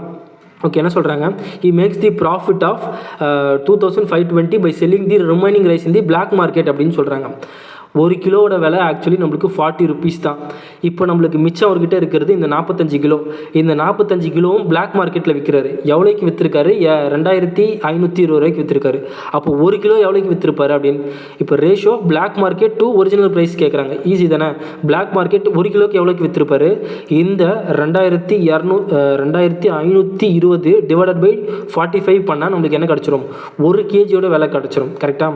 ஓகே. என்ன சொல்கிறாங்க? he makes the profit of 2520 by selling the remaining rice in the black market அப்படின்னு சொல்கிறாங்க. 1 கிலோவோட விலை ஆக்சுவலி நம்மளுக்கு 40 ருபீஸ் தான். இப்போ நம்மளுக்கு மிச்சம் அவர்கிட்ட இருக்கிறது இந்த 45 கிலோ. இந்த 45 கிலோவும் பிளாக் மார்க்கெட்டில் விற்கிறாரு. எவ்வளோக்கு விற்றுருக்காரு? 2520 ரூபாய்க்கு விற்றுருக்காரு. அப்போ 1 கிலோ எவ்வளோக்கு விற்றுருப்பாரு அப்படின்னு இப்போ ratio black market to original price கேட்குறாங்க. ஈஸி தானே? பிளாக் மார்க்கெட் 1 கிலோக்கு எவ்வளோக்கு விற்றுருப்பாரு? இந்த 2520 டிவைடட் பை 45 பண்ணால் நம்மளுக்கு என்ன கிடச்சிரும்? 1 கேஜியோட விலை கிடச்சிரும். கரெக்டாக?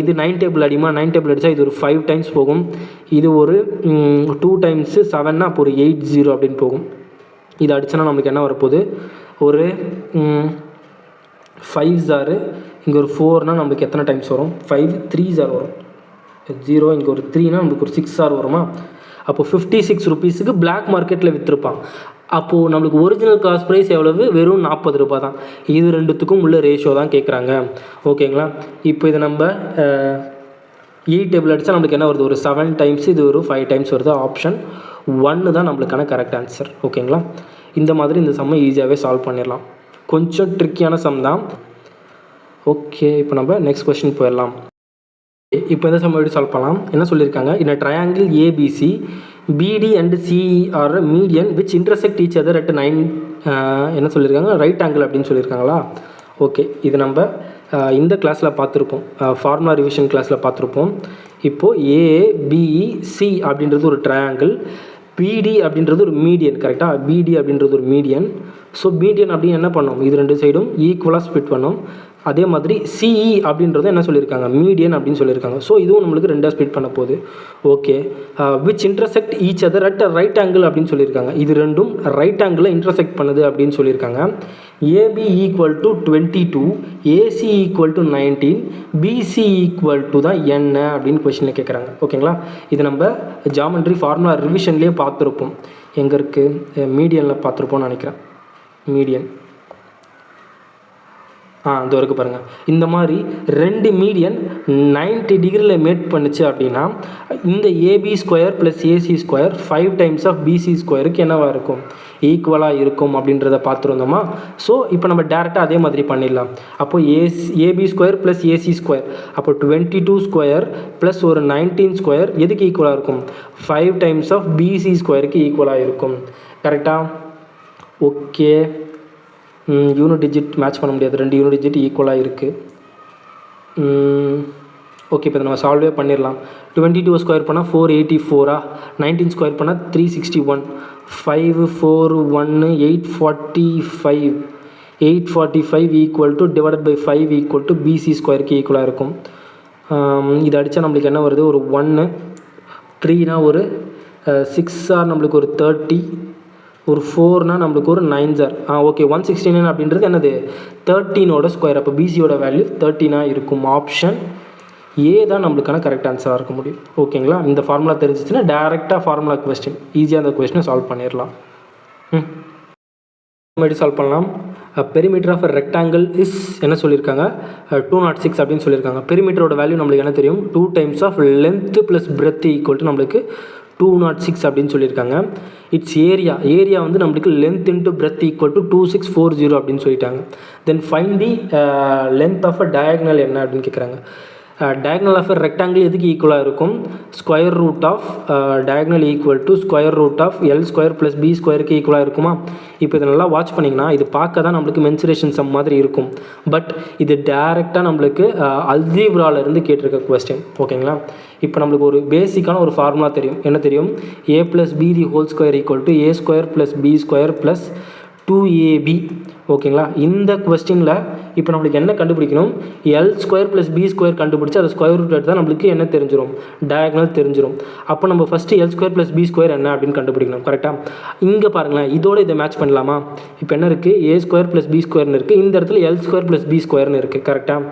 இது 9 டேபிள் அடிமா? 9 டேபிள் அடித்தா இது ஒரு 5 டைம்ஸ் போகும். இது ஒரு 2 டைம்ஸ் 7னா அப்போ ஒரு 80 அப்படின்னு போகும். இது அடித்தனா நம்மளுக்கு என்ன வரப்போகுது? ஒரு 5 ஜாரு, இங்கே ஒரு 4னா நம்மளுக்கு எத்தனை டைம்ஸ் வரும்? 5 3 ஜார் வரும். 0 இங்கே ஒரு 3னா நம்மளுக்கு ஒரு 6 ஜார் வருமா? அப்போ 56 ருபீஸுக்கு பிளாக் மார்க்கெட்டில் விற்றுருப்பான். அப்போது நம்மளுக்கு ஒரிஜினல் காஸ்ட் ப்ரைஸ் எவ்வளவு? வெறும் 40 ரூபா தான். இது ரெண்டுத்துக்கும் உள்ள ரேஷியோ தான் கேட்குறாங்க. ஓகேங்களா? இப்போ இதை நம்ம டேபிள் அடித்தா நம்மளுக்கு என்ன வருது? ஒரு 7 டைம்ஸ், இது ஒரு 5 டைம்ஸ் வருது. ஆப்ஷன் 1 தான் நம்மளுக்கான கரெக்ட் ஆன்சர். ஓகேங்களா? இந்த மாதிரி இந்த சம்மை ஈஸியாகவே சால்வ் பண்ணிடலாம். கொஞ்சம் ட்ரிக்கியான சம் தான். ஓகே, இப்போ நம்ம நெக்ஸ்ட் கொஸ்டின் போயிடலாம். இப்போ இந்த சம் எப்படி சால்வ் பண்ணலாம்? என்ன சொல்லியிருக்காங்க? இந்த triangle ABC BD and CE are median which intersect each other at 9 என்ன சொல்லியிருக்காங்க? ரைட் ஆங்கிள் அப்படின்னு சொல்லியிருக்காங்களா? ஓகே, இது நம்ம இந்த கிளாஸில் பார்த்துருப்போம், ஃபார்முலா ரிவிஷன் கிளாஸில் பார்த்துருப்போம். இப்போது ஏபிசி அப்படின்றது ஒரு ட்ரையாங்கிள், பிடி அப்படின்றது ஒரு மீடியன். கரெக்டாக? பிடி அப்படின்றது ஒரு மீடியன். ஸோ மீடியன் அப்படின்னு என்ன பண்ணோம்? இது 2 சைடும் ஈக்குவலாக ஸ்ப்ளிட் பண்ணோம். அதே மாதிரி சிஇ அப்படின்றது என்ன சொல்லியிருக்காங்க? மீடியன் அப்படின்னு சொல்லியிருக்காங்க. ஸோ இதுவும் நம்மளுக்கு 2 ஸ்ப்ளிட் பண்ண போகுது. Okay, which intersect each other at right angle அப்படின்னு சொல்லியிருக்காங்க. இது ரெண்டும் ரைட் ஆங்கிளில் இன்டர்செக்ட் பண்ணுது அப்படின்னு சொல்லியிருக்காங்க. AB equal to 22, AC equal to 19, BC equal to தான் என்ன அப்படின்னு கொஸ்டினில் கேட்குறாங்க. ஓகேங்களா? இது நம்ம ஜாமெண்ட்ரி ஃபார்முலா ரிவிஷன்லேயே பார்த்துருப்போம். எங்கே இருக்குது? மீடியனில் பார்த்துருப்போம்னு நினைக்கிறேன். மீடியன் இந்த வரைக்கும் பாருங்கள். இந்த மாதிரி 2 மீடியன் 90 டிகிரியில் மேட் பண்ணுச்சு அப்படின்னா இந்த AB square plus AC square 5 times of BC ஸ்கொயருக்கு என்னவாக இருக்கும்? ஈக்குவலாக இருக்கும் அப்படின்றத பார்த்துருந்தோமா? ஸோ இப்போ நம்ம டேரெக்டாக அதே மாதிரி பண்ணிடலாம். அப்போது AB square plus AC square, அப்போ 22 ஸ்கொயர் ப்ளஸ் ஒரு 19 ஸ்கொயர் எதுக்கு ஈக்குவலாக இருக்கும்? 5 டைம்ஸ் ஆஃப் பிசி ஸ்கொயருக்கு ஈக்குவலாக இருக்கும். கரெக்டாக? ஓகே, யூனிட் டிஜிட் மேட்ச் பண்ண முடியாது, 2 யூனிட் டிஜிட் ஈக்குவலாக இருக்குது. ஓகே, இப்போ நம்ம சால்வே பண்ணிடலாம். 22 ஸ்கொயர் பண்ணால் 484, 19 ஸ்கொயர் பண்ணால் 361, 5 4 1 845, 845 equal to divided by 5 equal to BC ஸ்கொயருக்கு ஈக்குவலாக இருக்கும். இது அடித்தா நம்மளுக்கு என்ன வருது? ஒரு 1, 3னா ஒரு 6 நம்மளுக்கு ஒரு 30, ஒரு 4னால் நம்மளுக்கு ஒரு 9 சார் ஓகே 169 அப்படின்றது என்னது 13ஓட ஸ்கொயர். அப்போ பிசியோட வேல்யூ 13 இருக்கும். ஆப்ஷன் ஏ தான் நம்மளுக்கான கரெக்ட் ஆன்சராக இருக்க முடியும். ஓகேங்களா? இந்த ஃபார்முலா தெரிஞ்சிச்சுன்னா டேரெக்டாக ஃபார்முலா கொஸ்டின் ஈஸியாக அந்த கொஸ்டினை சால்வ் பண்ணிடலாம். எப்படி சால்வ் பண்ணலாம்? பெரிமீட்டர் ஆஃப் ரெக்டாங்கிள் இஸ் என்ன சொல்லியிருக்காங்க 206 அப்படின்னு சொல்லியிருக்காங்க. பெரிமீட்டரோட வேல்யூ நம்மளுக்கு என்ன தெரியும் 2 times of length plus breadth equal to நம்மளுக்கு 206 அப்படின்னு சொல்லியிருக்காங்க. இட்ஸ் ஏரியா வந்து நம்மளுக்கு length into breadth equal to 2640 அப்படின்னு சொல்லிட்டாங்க. Then find the length of a diagonal என்ன அப்படின்னு கேட்குறாங்க. டயக்னல் ஆஃப் ரெக்டாங்கிள் எதுக்கு ஈக்குவலாக இருக்கும்? Square root of diagonal equal to square root of L square plus B ஸ்கொயருக்கு ஈக்குவலாக இருக்குமா? இப்போ இதை நல்லா வாட்ச் பண்ணிங்கன்னா இது பார்க்க தான் நம்மளுக்கு மென்சுரேஷன் சம் மாதிரி இருக்கும். பட் இது டேரெக்டாக நம்மளுக்கு அல்ஜீப்ராலேருந்து கேட்டிருக்க கொஸ்டின். ஓகேங்களா? இப்போ நம்மளுக்கு ஒரு பேசிக்கான ஒரு ஃபார்முலா தெரியும். என்ன தெரியும்? a + b the whole square equal to a square plus b square plus 2ab. ஓகேங்களா? இந்த கொஸ்டினில் இப்போ நம்மளுக்கு என்ன கண்டுபிடிக்கணும்? L square plus B square கண்டுபிடிச்சி அதை ஸ்கொயர் ரூட் எடுத்தால் நம்மளுக்கு என்ன தெரிஞ்சிடும்? டயக்னல் தெரிஞ்சிடும். அப்போ நம்ம first L square plus B square என்ன அப்படின்னு கண்டுபிடிக்கணும். கரெக்டாக? இங்கே பாருங்களேன், இதோட இதை மேட்ச் பண்ணலாமா? இப்போ என்ன இருக்குது? ஏ ஸ்கொயர் ப்ளஸ் பி ஸ்கொயர்னு இருக்குது. இந்த இடத்துல எல் ஸ்கொயர் ப்ளஸ் பி ஸ்கொயர்னு இருக்குது. கரெக்டாக?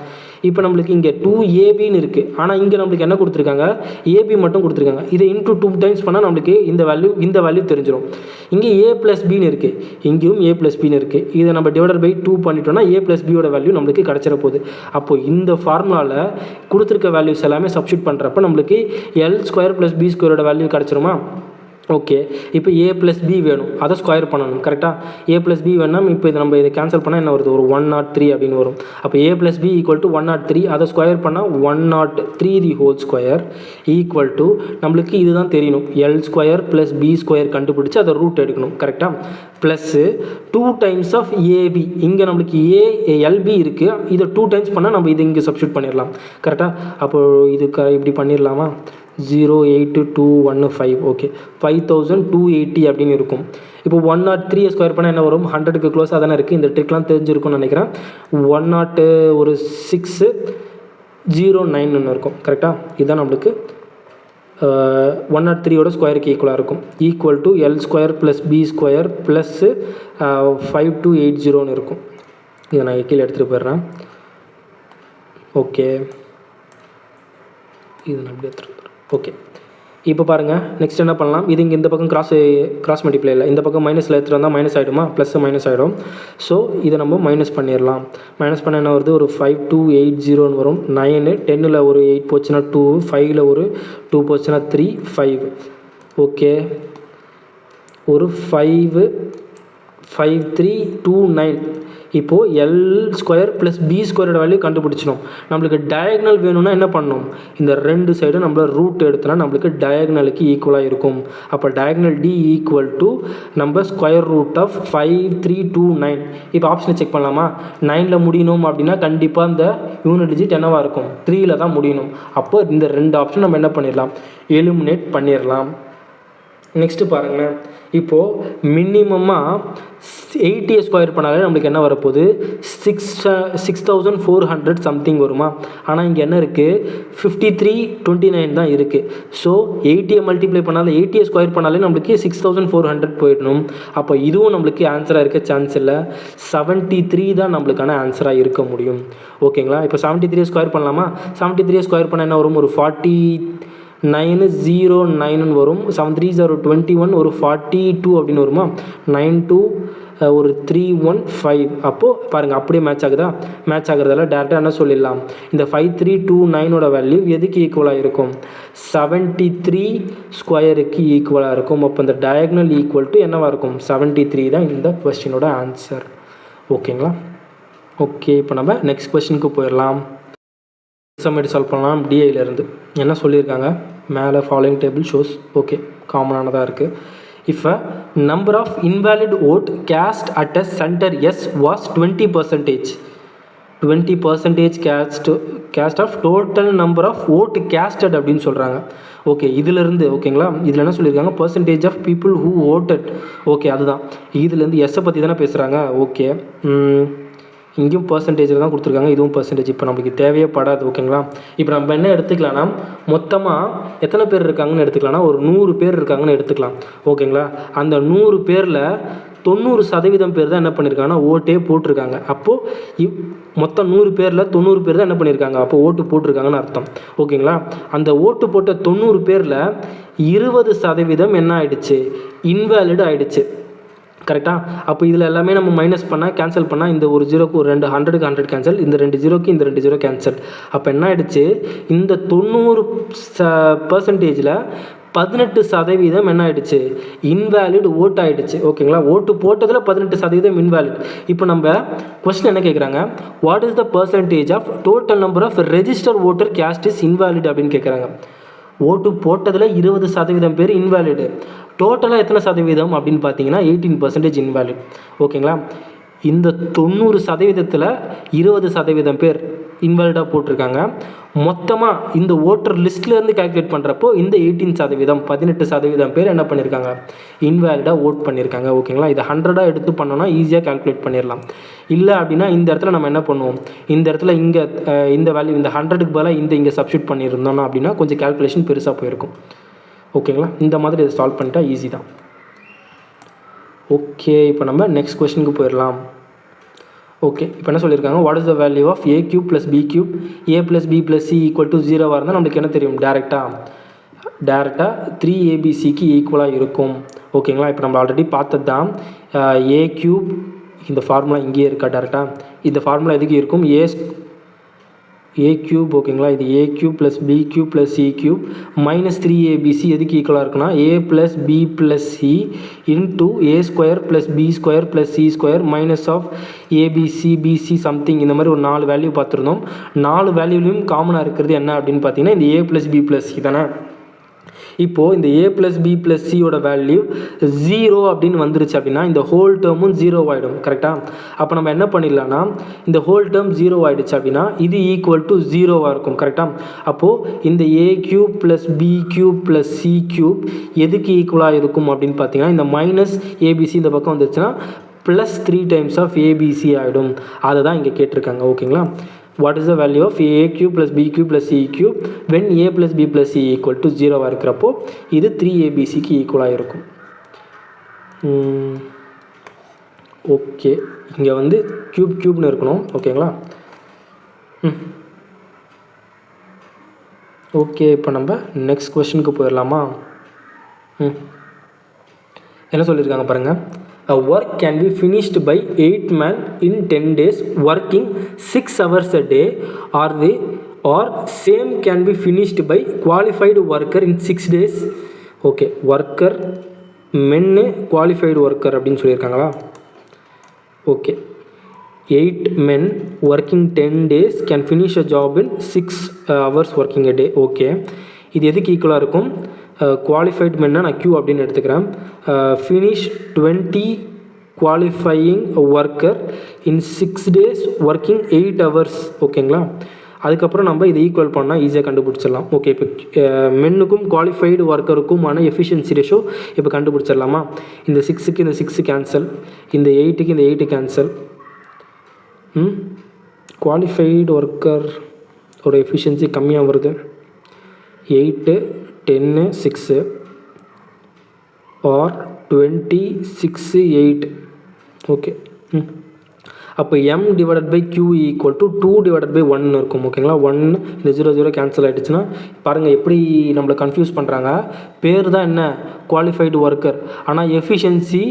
இப்போ நம்மளுக்கு இங்கே 2ab இருக்குது. ஆனால் இங்கே நம்மளுக்கு என்ன கொடுத்துருக்காங்க? ஏபி மட்டும் கொடுத்துருக்காங்க. இதை இன்ட்டு 2 டைம்ஸ் பண்ணால் நம்மளுக்கு இந்த வேல்யூ தெரிஞ்சிடும். இங்கே a ப்ளஸ் பின்னு இருக்குது, இங்கேயும் a ப்ளஸ் பின்னு இருக்குது. இதை நம்ம டிவைடட் பை 2 பண்ணிட்டோம்னா a ப்ளஸ் பியோட வேல்யூ நம்மளுக்கு கிடச்சிட போகுது. அப்போது இந்த ஃபார்முலாவில் கொடுத்துருக்க வேல்யூஸ் எல்லாமே சப்ஸ்டியூட் பண்ணுறப்ப நம்மளுக்கு எல் ஸ்கொயர் ப்ளஸ் பி ஸ்கொயரோட வேல்யூ கிடச்சிருமா? ஓகே. இப்போ a ப்ளஸ் பி வேணும், அதை ஸ்கொயர் பண்ணணும். கரெக்டாக? a ப்ளஸ் பி வேணும். இப்போ இதை கேன்சல் பண்ணால் என்ன வருது? ஒரு 103 அப்படின்னு வரும். அப்போ a plus B equal to 103, அதை ஸ்கொயர் பண்ணால் 103 the whole square equal to நம்மளுக்கு இதுதான் தெரியணும். L square plus B square கண்டுபிடிச்சி அதை ரூட் எடுக்கணும். கரெக்டாக? Plus 2 times of AB. இங்கே நம்மளுக்கு எல்பி இருக்குது. இதை 2 டைம்ஸ் பண்ணால் நம்ம இதை இங்கே சப்ஸ்டியூட் பண்ணிடலாம். கரெக்டாக? அப்போது இது இப்படி பண்ணிடலாமா? 08215. ஓகே, 5280 அப்படின்னு இருக்கும். இப்போ 103 ஸ்கொயர் பண்ணால் என்ன வரும்? 100க்கு க்ளோஸாக தானே இருக்குது. இந்த ட்ரிக்லாம் தெரிஞ்சிருக்கும்னு நினைக்கிறேன். 10609 இருக்கும். கரெக்டாக? இதுதான் நம்மளுக்கு 103யோட ஸ்கொயருக்கு ஈக்குவலாக இருக்கும். Equal to L square plus B square plus 5280 இருக்கும். இதை நான் கீழே எடுத்துகிட்டு போயிடுறேன். ஓகே, இது நான் அப்படி எடுத்துகிட்டு. ஓகே, இப்போ பாருங்கள், நெக்ஸ்ட் என்ன பண்ணலாம்? இது இங்கே இந்த பக்கம் கிராஸ் மல்டிப்ளை இல்லை, இந்த பக்கம் மைனஸில் எடுத்துகிட்டு வந்தால் மைனஸ் ஆகிடுமா? ப்ளஸ் மைனஸ் ஆகிடும். ஸோ இதை நம்ம மைனஸ் பண்ணிடலாம். மைனஸ் பண்ண என்ன வருது? ஒரு 5280 வரும். 9, 10ல் ஒரு 8 போச்சுன்னா 2, 5ல் ஒரு 2 போச்சுன்னா 3, 5. ஓகே, ஒரு 5329. இப்போது எல் ஸ்கொயர் ப்ளஸ் பி ஸ்கொயரோட வேல்யூ கண்டுபிடிச்சிடும். நம்மளுக்கு டயக்னல் வேணும்னா என்ன பண்ணணும்? இந்த 2 சைடும் நம்மள ரூட் எடுத்தோன்னா நம்மளுக்கு டயக்னலுக்கு ஈக்குவலாக இருக்கும். அப்போ டயக்னல் டி ஈக்குவல் டு நம்ம ஸ்கொயர் ரூட் ஆஃப் 5329. இப்போ ஆப்ஷனை செக் பண்ணலாமா? 9ல் முடியணும் அப்படின்னா கண்டிப்பாக இந்த யூனிட் டிஜிட் என்னவாக இருக்கும்? 3ல் தான் முடியணும். அப்போ இந்த 2 ஆப்ஷன் நம்ம என்ன பண்ணிடலாம்? எலிமினேட் பண்ணிடலாம். நெக்ஸ்ட்டு பாருங்களேன், இப்போது மினிமமாக 80 ஸ்கொயர் பண்ணாலே நம்மளுக்கு என்ன வரப்போகுது? 6400 சம்திங் வருமா? ஆனால் இங்கே என்ன இருக்குது? 5329 தான் இருக்குது. ஸோ 80 மல்டிப்ளை பண்ணாலும் 80 ஸ்கொயர் பண்ணாலே நம்மளுக்கு 6400 போயிடணும். அப்போ இதுவும் நம்மளுக்கு ஆன்சராக இருக்க சான்ஸ் இல்லை. 73 தான் நம்மளுக்கான ஆன்சராக இருக்க முடியும். ஓகேங்களா? இப்போ 73 ஸ்கொயர் பண்ணலாமா? 73 ஸ்கொயர் பண்ணால் என்ன வரும்? ஒரு 4909 வரும். 73021, ஒரு 42 அப்படின்னு வருமா? 92 ஒரு 315. அப்போது பாருங்கள், அப்படியே மேட்ச் ஆகுதா? மேட்ச் ஆகுறதால டேரெக்டாக என்ன சொல்லிடலாம்? இந்த 5329ஓட வேல்யூ எதுக்கு ஈக்குவலாக இருக்கும்? 73 ஸ்கொயருக்கு ஈக்குவலாக இருக்கும். அப்போ இந்த டயக்னல் ஈக்குவல் டு என்னவாக இருக்கும்? 73 தான் இந்த கொஸ்டினோட ஆன்சர். ஓகேங்களா? ஓகே, இப்போ நம்ம நெக்ஸ்ட் கொஸ்டினுக்கு போயிடலாம். சம்மேட் சால்வ் பண்ணலாம். டிஐலேருந்து என்ன சொல்லியிருக்காங்க? மேலே ஃபாலோயிங் டேபிள் ஷோஸ். ஓகே, காமனானதாக இருக்குது. If a number of invalid vote cast at a centre S was 20%, 20% cast of total number of vote casted அப்படின்னு சொல்கிறாங்க. ஓகே, இதிலேருந்து ஓகேங்களா, இதில் என்ன சொல்லியிருக்காங்க? Percentage of people who voted. Okay, அதுதான் இதுலேருந்து எஸ்ஸை பற்றி தானே பேசுகிறாங்க. ஓகே, இங்கேயும் பர்சன்டேஜில் தான் கொடுத்துருக்காங்க, இதுவும் பர்சன்டேஜ். இப்போ நம்மளுக்கு தேவையே படாது. ஓகேங்களா? இப்போ நம்ம என்ன எடுத்துக்கலாம்னா மொத்தமாக எத்தனை பேர் இருக்காங்கன்னு எடுத்துக்கலாம்னா ஒரு 100 பேர் இருக்காங்கன்னு எடுத்துக்கலாம். ஓகேங்களா? அந்த 100 பேரில் 90% பேர் தான் என்ன பண்ணியிருக்காங்கன்னா ஓட்டே போட்டிருக்காங்க. அப்போது மொத்தம் 100 பேரில் 90 பேர் தான் என்ன பண்ணியிருக்காங்க, அப்போ ஓட்டு போட்டிருக்காங்கன்னு அர்த்தம். ஓகேங்களா? அந்த ஓட்டு போட்ட 90 பேரில் 20% என்ன ஆகிடுச்சு, இன்வேலிட் ஆகிடுச்சு. கரெக்டாக? அப்போ இதில் எல்லாமே நம்ம மைனஸ் பண்ணால் கேன்சல் பண்ணால் இந்த ஒரு ஜீரோக்கு ஒரு 100க்கு 100 கேன்சல், இந்த 2 ஜீரோக்கு இந்த 2 ஜீரோ கேன்சல். அப்போ என்ன ஆகிடுச்சு, இந்த 90% 18% என்ன ஆகிடுச்சு, இன்வேலிட் ஓட் ஆகிடுச்சு. ஓகேங்களா? ஓட்டு போட்டதில் 18% இன்வேலிட். இப்போ நம்ம கொஸ்டின் என்ன கேட்குறாங்க, what is the percentage of total number of register voter cast is invalid அப்படின்னு கேட்குறாங்க. ஓட்டு போட்டதில் 20% பேர் இன்வேலிடு, டோட்டலாக எத்தனை சதவீதம் அப்படின்னு பார்த்தீங்கன்னா 18% இன்வேலிட். ஓகேங்களா? இந்த 90%ல் 20% பேர் இன்வாலிடாக போட்டிருக்காங்க. மொத்தமாக இந்த ஓட்டர் லிஸ்ட்லேருந்து கால்குலேட் பண்ணுறப்போ இந்த 18% பேர் என்ன பண்ணியிருக்காங்க, இன்வாலிடாக ஓட் பண்ணியிருக்காங்க. ஓகேங்களா? இதை 100 எடுத்து பண்ணோன்னா ஈஸியாக கால்குலேட் பண்ணிடலாம். இல்லை அப்படின்னா இந்த இடத்துல நம்ம என்ன பண்ணுவோம், இந்த இடத்துல இங்கே இந்த வேல்யூ இந்த 100க்கு பதிலாக இங்கே சப்ஸ்டியூட் பண்ணியிருந்தோம்னா அப்படின்னா கொஞ்சம் கால்குலேஷன் பெருசாக போயிருக்கும். ஓகேங்களா? இந்த மாதிரி இதை சால்வ் பண்ணிட்டா ஈஸி தான். ஓகே, இப்போ நம்ம நெக்ஸ்ட் கொஸ்டினுக்கு போயிடலாம். ஓகே, இப்போ என்ன சொல்லியிருக்காங்க, what is the value of a cube + b cube a + b + c = 0 இருந்தால் நம்மளுக்கு என்ன தெரியும், டேரெக்டாக 3abcக்கு ஈக்குவலாக இருக்கும். ஓகேங்களா? இப்போ நம்ம ஆல்ரெடி பார்த்தது தான். a cube இந்த ஃபார்முலா இங்கேயே இருக்கா, டேரெக்டாக இந்த ஃபார்முலா எதுக்கு இருக்கும், a cube. ஓகேங்களா? இது a cube + b cube + c cube - 3abc எதுக்கு ஈக்குவலாக இருக்குன்னா a + b + c into a² + b² + c² minus of abc bc something. இந்த மாதிரி ஒரு 4 வேல்யூ பார்த்துருந்தோம். 4 வேல்யூலையும் காமனாக இருக்கிறது என்ன அப்படின்னு பார்த்தீங்கன்னா இந்த a + b + c தானே. இப்போது இந்த a + b + cயோட வேல்யூ 0 அப்படின்னு வந்துருச்சு அப்படின்னா இந்த ஹோல் டேர்மும் 0 ஆகிடும். கரெக்டாக? அப்போ நம்ம என்ன பண்ணிடலாம்னா இந்த ஹோல் டேர்ம் 0 ஆகிடுச்சு அப்படின்னா இது = 0வாக இருக்கும். கரெக்டாக? அப்போது இந்த a³ + b³ + c³ எதுக்கு ஈக்குவலாக இருக்கும் அப்படின்னு பார்த்தீங்கன்னா இந்த -abc இந்த பக்கம் வந்துருச்சுன்னா +3 டைம்ஸ் ஆஃப் abc ஆகிடும். அதை தான் இங்கே கேட்டிருக்காங்க. ஓகேங்களா? What is the value of a³ + b³ + c³ when a + b + c = 0வாக இருக்கிறப்போ இது 3abcக்கு ஈக்குவலாக இருக்கும். ஓகே, இங்கே வந்து க்யூப்னு இருக்கணும். ஓகேங்களா? ஓகே, இப்போ நம்ம நெக்ஸ்ட் கொஸ்டினுக்கு போயிடலாமா? என்ன சொல்லியிருக்காங்க பாருங்கள், a work can be finished by 8 men in 10 days working 6 hours a day or same can be finished by qualified worker in 6 days. Okay, worker மென்னு குவாலிஃபைடு ஒர்க்கர் அப்படின்னு சொல்லியிருக்காங்களா? Okay, 8 men working 10 days can finish a job in 6 hours working a day. Okay, இது எதுக்கு ஈக்குவலாக இருக்கும், குவாலிஃபைட் மென்னா நான் Q அப்படின்னு எடுத்துக்கிறேன். ஃபினிஷ் 20 குவாலிஃபையிங் ஒர்க்கர் இன் 6 days ஒர்க்கிங் 8 hours. ஓகேங்களா? அதுக்கப்புறம் நம்ம இதை ஈக்குவல் பண்ணால் ஈஸியாக கண்டுபிடிச்சிடலாம். ஓகே, இப்போ மென்னுக்கும் குவாலிஃபைடு ஒர்க்கருக்குமான எஃபிஷியன்சி ரேஷியோ இப்போ கண்டுபிடிச்சிடலாமா? இந்த 6க்கு இந்த 6 கேன்சல், இந்த 8க்கு இந்த 8 கேன்சல். குவாலிஃபைடு ஒர்க்கரோட எஃபிஷியன்சி கம்மியாக வருது. 8 10 6 ஆர் 20 6 8. ஓகே, அப்போ m/q = 2/1 இருக்கும். ஓகேங்களா? 1 இந்த 0 0 கேன்சல் ஆகிடுச்சுன்னா பாருங்கள் எப்படி நம்மளை கன்ஃபியூஸ் பண்ணுறாங்க. பேர் தான் என்ன குவாலிஃபைடு ஒர்க்கர், ஆனால் எஃபிஷியன்சி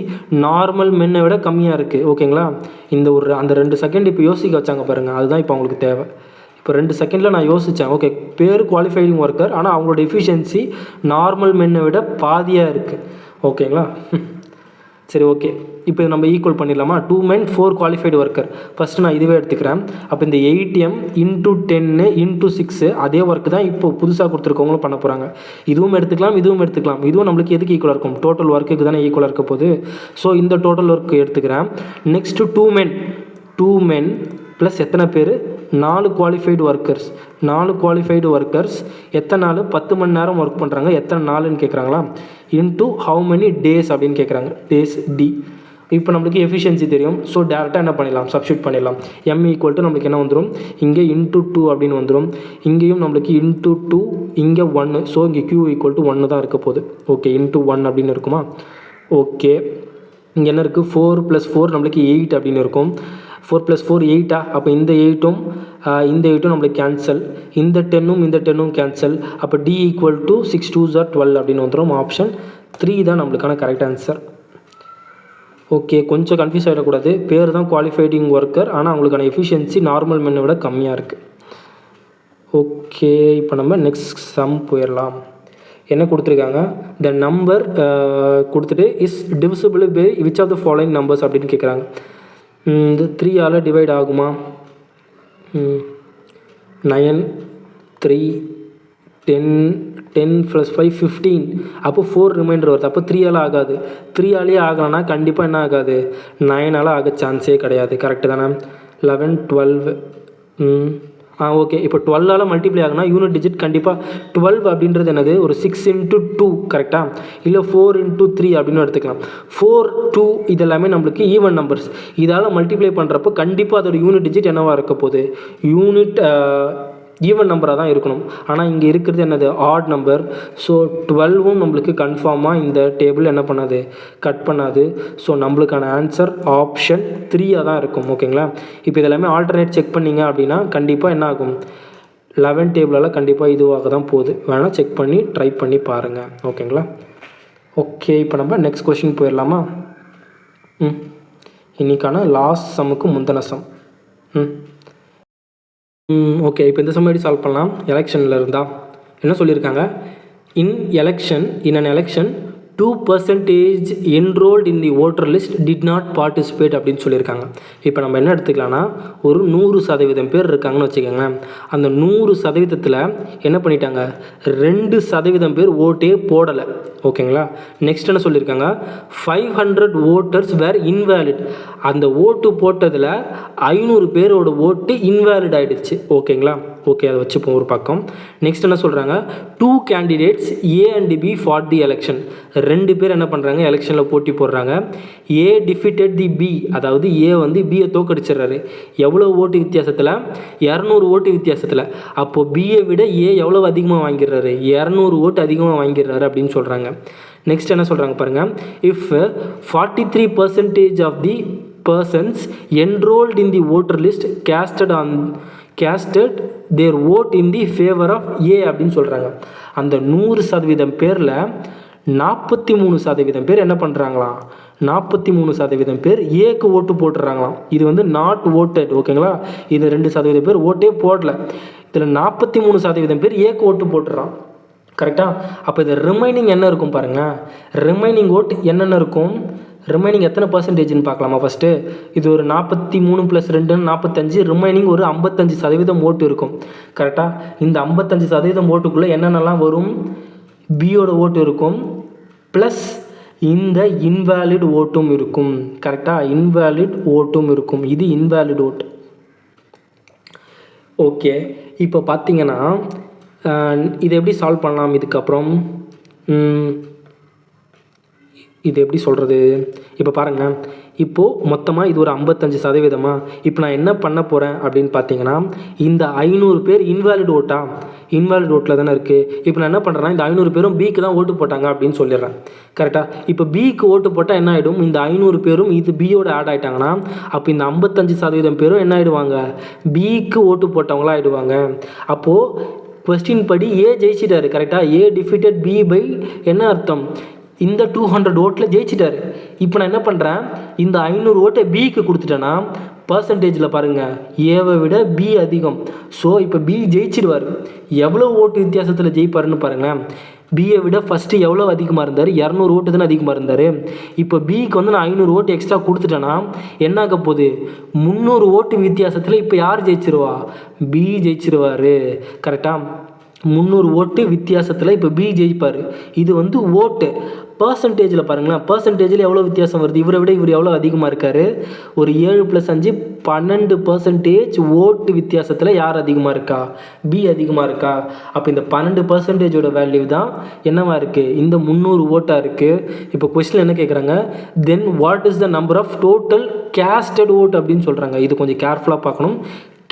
நார்மல் மென்னை விட கம்மியாக இருக்குது. ஓகேங்களா? இந்த அந்த 2 செகண்ட் இப்போ யோசிக்க வச்சாங்க பாருங்கள், அதுதான் இப்போ அவங்களுக்கு தேவை. இப்போ 2 செகண்டில் நான் யோசித்தேன். ஓகே, பேர் குவாலிஃபைடிங் ஒர்க்கர், ஆனால் அவங்களோட எஃபிஷியன்சி நார்மல் மென்னை விட பாதியாக இருக்குது. ஓகேங்களா? சரி, ஓகே, இப்போ நம்ம ஈக்குவல் பண்ணிடலாமா? 2 men 4 குவாலிஃபைடு ஒர்க்கர். ஃபஸ்ட்டு நான் இதுவே எடுத்துக்கிறேன். அப்போ இந்த 8m × 10 × 6 அதே ஒர்க்கு தான் இப்போ புதுசாக கொடுத்துருக்கவங்களும் பண்ண போகிறாங்க. இதுவும் எடுத்துக்கலாம், இதுவும் எடுத்துக்கலாம். இதுவும் நம்மளுக்கு எதுக்கு ஈக்குவலாக இருக்கும், டோட்டல் ஒர்க்குக்கு தானே ஈக்குவலாக இருக்க போகுது. ஸோ இந்த டோட்டல் ஒர்க்கு எடுத்துக்கிறேன். நெக்ஸ்ட்டு 2 men ப்ளஸ் எத்தனை பேர், 4 குவாலிஃபைடு ஒர்க்கர்ஸ். 4 குவாலிஃபைடு ஒர்க்கர்ஸ் எத்தனை நாள், 10 மணி நேரம் ஒர்க் பண்ணுறாங்க, எத்தனை நாளுன்னு கேட்குறாங்களா? இன்ட்டு ஹவு மெனி டேஸ் அப்படின்னு கேட்குறாங்க. Days D. இப்போ நம்மளுக்கு எஃபிஷியன்சி தெரியும். ஸோ டேரெக்டாக என்ன பண்ணிடலாம், சப்ஸ்டியூட் பண்ணிடலாம். m ஈக்குவல் டு நம்மளுக்கு என்ன வந்துடும், இங்கே இன்ட்டு 2 அப்படின்னு வந்துடும். இங்கேயும் நம்மளுக்கு இன்ட்டு 2, இங்கே 1. ஸோ இங்கே q ஈக்குவல் டு 1 தான் இருக்க போகுது. ஓகே, இன்ட்டு 1 அப்படின்னு இருக்குமா. ஓகே, இங்கே என்ன இருக்குது, 4 + 4 நம்மளுக்கு 8 அப்படின்னு இருக்கும். 4 + 4 8. அப்போ இந்த 8ம் இந்த 8ம் நம்மளுக்கு கேன்சல், இந்த 10ம் இந்த 10ம் கேன்சல். அப்போ d equal to 6 2s are 12 அப்படின்னு வந்துடும். ஆப்ஷன் 3 தான் நம்மளுக்கான கரெக்ட் ஆன்சர். ஓகே, கொஞ்சம் கன்ஃபியூஸ் ஆகிடக்கூடாது. பேர் தான் குவாலிஃபைடிங் ஒர்க்கர், ஆனால் அவங்களுக்கான எஃபிஷியன்சி நார்மல் மென்னை விட கம்மியாக இருக்குது. ஓகே, இப்போ நம்ம நெக்ஸ்ட் சம் போயிடலாம். என்ன கொடுத்துருக்காங்க, த நம்பர் கொடுத்துட்டு is divisible by which of the following numbers அப்படின்னு கேட்குறாங்க. இந்த 3ஆல் டிவைட் ஆகுமா, 9 3 10 10 + 5 15. அப்போ 4 ரிமைண்டர் வருது. அப்போ 3ஆல் ஆகாது. 3ஆலே ஆகலைன்னா கண்டிப்பாக என்ன ஆகாது, 9ஆல் ஆக சான்ஸே கிடையாது. கரெக்டு தானே. 11 12. ஓகே, இப்போ 12ஆல் மல்டிப்ளை ஆகுனா யூனிட் டிஜிட் கண்டிப்பாக 12 அப்படின்றது என்னது, ஒரு 6 × 2 கரெக்டாக, இல்லை 4 × 3 அப்படின்னு எடுத்துக்கலாம். 4 2 இதெல்லாமே நம்மளுக்கு ஈவன் நம்பர்ஸ். இதால் மல்டிப்ளை பண்ணுறப்போ கண்டிப்பாக அதோட யூனிட் டிஜிட் என்னவாக இருக்க போகுது, யூனிட் ஈவன் நம்பராக தான் இருக்கணும். ஆனால் இங்கே இருக்கிறது என்னது, ஆட் நம்பர். ஸோ 12ம் நம்மளுக்கு கன்ஃபார்மாக இந்த டேபிள் என்ன பண்ணாது, கட் பண்ணாது. ஸோ நம்மளுக்கான ஆன்சர் ஆப்ஷன் 3 தான் இருக்கும். ஓகேங்களா. இப்போ இதெல்லாமே ஆல்டர்னேட் செக் பண்ணிங்க அப்படின்னா கண்டிப்பாக என்ன ஆகும், 11 டேபிளால் கண்டிப்பாக இதுவாக தான் போகுது. வேணால் செக் பண்ணி ட்ரை பண்ணி பாருங்கள். ஓகேங்களா. ஓகே, இப்போ நம்ம நெக்ஸ்ட் கொஷின் போயிடலாமா. இன்றைக்கான லாஸ்ட் சம்முக்கு முந்தின சம். ஓகே, இப்போ இந்த சம் எப்படி சால்வ் பண்ணலாம், எலெக்ஷனில் இருந்தால் என்ன சொல்லியிருக்காங்க, இன் an election 2% enrolled in the voter list did not participate அப்படின்னு சொல்லியிருக்காங்க. இப்போ நம்ம என்ன எடுத்துக்கலாம்னா, ஒரு 100% பேர் இருக்காங்கன்னு வச்சுக்கோங்களேன். அந்த 100%த்தில் என்ன பண்ணிட்டாங்க, 2% பேர் ஓட்டே போடலை. ஓகேங்களா. நெக்ஸ்ட் என்ன சொல்லியிருக்காங்க, 500 voters were invalid. அந்த ஓட்டு போட்டதில் 500 பேரோட ஓட்டு இன்வேலிட் ஆகிடுச்சு. ஓகேங்களா. ஓகே, அதை வச்சுப்போம் ஒரு பக்கம். நெக்ஸ்ட் என்ன சொல்கிறாங்க, 2 candidates A and B fought the election. 2 பேர் என்ன பண்ணுறாங்க, எலெக்ஷனில் போட்டி போடுறாங்க. A defeated the B, அதாவது A வந்து பியை தோக்கடிச்சிடுறாரு. எவ்வளோ ஓட்டு வித்தியாசத்தில், 200 ஓட்டு வித்தியாசத்தில். அப்போது பியை விட A எவ்வளோ அதிகமாக வாங்கிடுறாரு, 200 ஓட்டு அதிகமாக வாங்கிடுறாரு அப்படின்னு சொல்கிறாங்க. நெக்ஸ்ட் என்ன சொல்கிறாங்க பாருங்கள், if 43% of the persons enrolled in the voter list casted their vote in the favor of A அப்படின்னு சொல்கிறாங்க. அந்த 100% பேரில் 43% பேர் என்ன பண்ணுறாங்களாம், 43% பேர் ஏக்கு ஓட்டு போட்டுறாங்களாம். இது வந்து நாட் ஓட்டட். ஓகேங்களா. இது 2% பேர் ஓட்டே போடல. இதில் 43% பேர் ஏக்கு ஓட்டு போட்டுறான். கரெக்டாக. அப்போ இது ரிமைனிங் என்ன இருக்கும் பாருங்கள், ரிமைனிங் ஓட்டு என்னென்ன இருக்கும், ரிமைனிங் எத்தனை பர்சன்டேஜ்னு பார்க்கலாமா. ஃபஸ்ட்டு இது ஒரு 43 + 2 45, ரிமைனிங் ஒரு 55% ஓட்டு இருக்கும். கரெக்டாக. இந்த 55% ஓட்டுக்குள்ளே என்னென்னலாம் வரும், பியோட ஓட்டு இருக்கும், ப்ளஸ் இந்த இன்வேலிட் ஓட்டும் இருக்கும். கரெக்டாக, இன்வேலிட் ஓட்டும் இருக்கும். இது இன்வேலிட் ஓட்டு. ஓகே, இப்போ பார்த்தீங்கன்னா இதை எப்படி சால்வ் பண்ணலாம், இதுக்கப்புறம் இது எப்படி சொல்கிறது, இப்போ பாருங்கள். இப்போது மொத்தமாக இது ஒரு 55%. இப்போ நான் என்ன பண்ண போகிறேன் அப்படின்னு பார்த்தீங்கன்னா, இந்த 500 பேர் இன்வேலிட் ஓட்டில் தானே இருக்குது. இப்போ நான் என்ன பண்ணுறேன்னா, இந்த 500 பேரும் பிக்கு தான் ஓட்டு போட்டாங்க அப்படின்னு சொல்லிடுறேன். கரெக்டாக. இப்போ பிக்கு ஓட்டு போட்டால் என்ன ஆகிடும், இந்த 500 பேரும் இது பியோட ஆட் ஆகிட்டாங்கன்னா, அப்போ இந்த 55% பேரும் என்ன ஆகிடுவாங்க, பிக்கு ஓட்டு போட்டவங்களாக ஆகிடுவாங்க. அப்போது கொஸ்டின் படி ஏ ஜெயிச்சிட்டாரு. கரெக்டாக. ஏ டிஃபிட்டட் பி பை என்ன அர்த்தம், இந்த 200 ஓட்டில் ஜெயிச்சிட்டாரு. இப்போ நான் என்ன பண்ணுறேன், இந்த 500 ஓட்டை பிக்கு கொடுத்துட்டேன்னா பர்சன்டேஜில் பாருங்கள், ஏவை விட பி அதிகம். ஸோ இப்போ பி ஜெயிச்சிடுவார். எவ்வளோ ஓட்டு வித்தியாசத்தில் ஜெயிப்பாருன்னு பாருங்களேன். பியை விட ஃபஸ்ட்டு எவ்வளோ அதிகமாக இருந்தார், 200 ஓட்டு தானே அதிகமாக இருந்தார். இப்போ பிக்கு வந்து நான் 500 ஓட்டு எக்ஸ்ட்ரா கொடுத்துட்டேன்னா என்ன ஆக போகுது, 300 ஓட்டு வித்தியாசத்தில் இப்போ யார் ஜெயிச்சிருவா, பி ஜெயிச்சிருவார். கரெக்டாக. 300 ஓட்டு வித்தியாசத்தில் இப்போ பி ஜெயிப்பார். இது வந்து ஓட்டு. பர்சன்டேஜில் பாருங்களேன், பர்சன்டேஜில் எவ்வளோ வித்தியாசம் வருது. இவரை விட இவர் எவ்வளோ அதிகமாக இருக்கார். ஒரு 7 + 5 12% ஓட்டு வித்தியாசத்தில் யார் அதிகமாக இருக்கா? பி அதிகமாக இருக்கா? அப்போ இந்த 12%ஓட வேல்யூ தான் என்னவா இருக்குது? இந்த 300 ஓட்டாக இருக்குது. இப்போ கொஸ்டின் என்ன கேட்குறாங்க, then what is the number of total casted vote அப்படின்னு சொல்கிறாங்க. இது கொஞ்சம் கேர்ஃபுல்லாக பார்க்கணும்.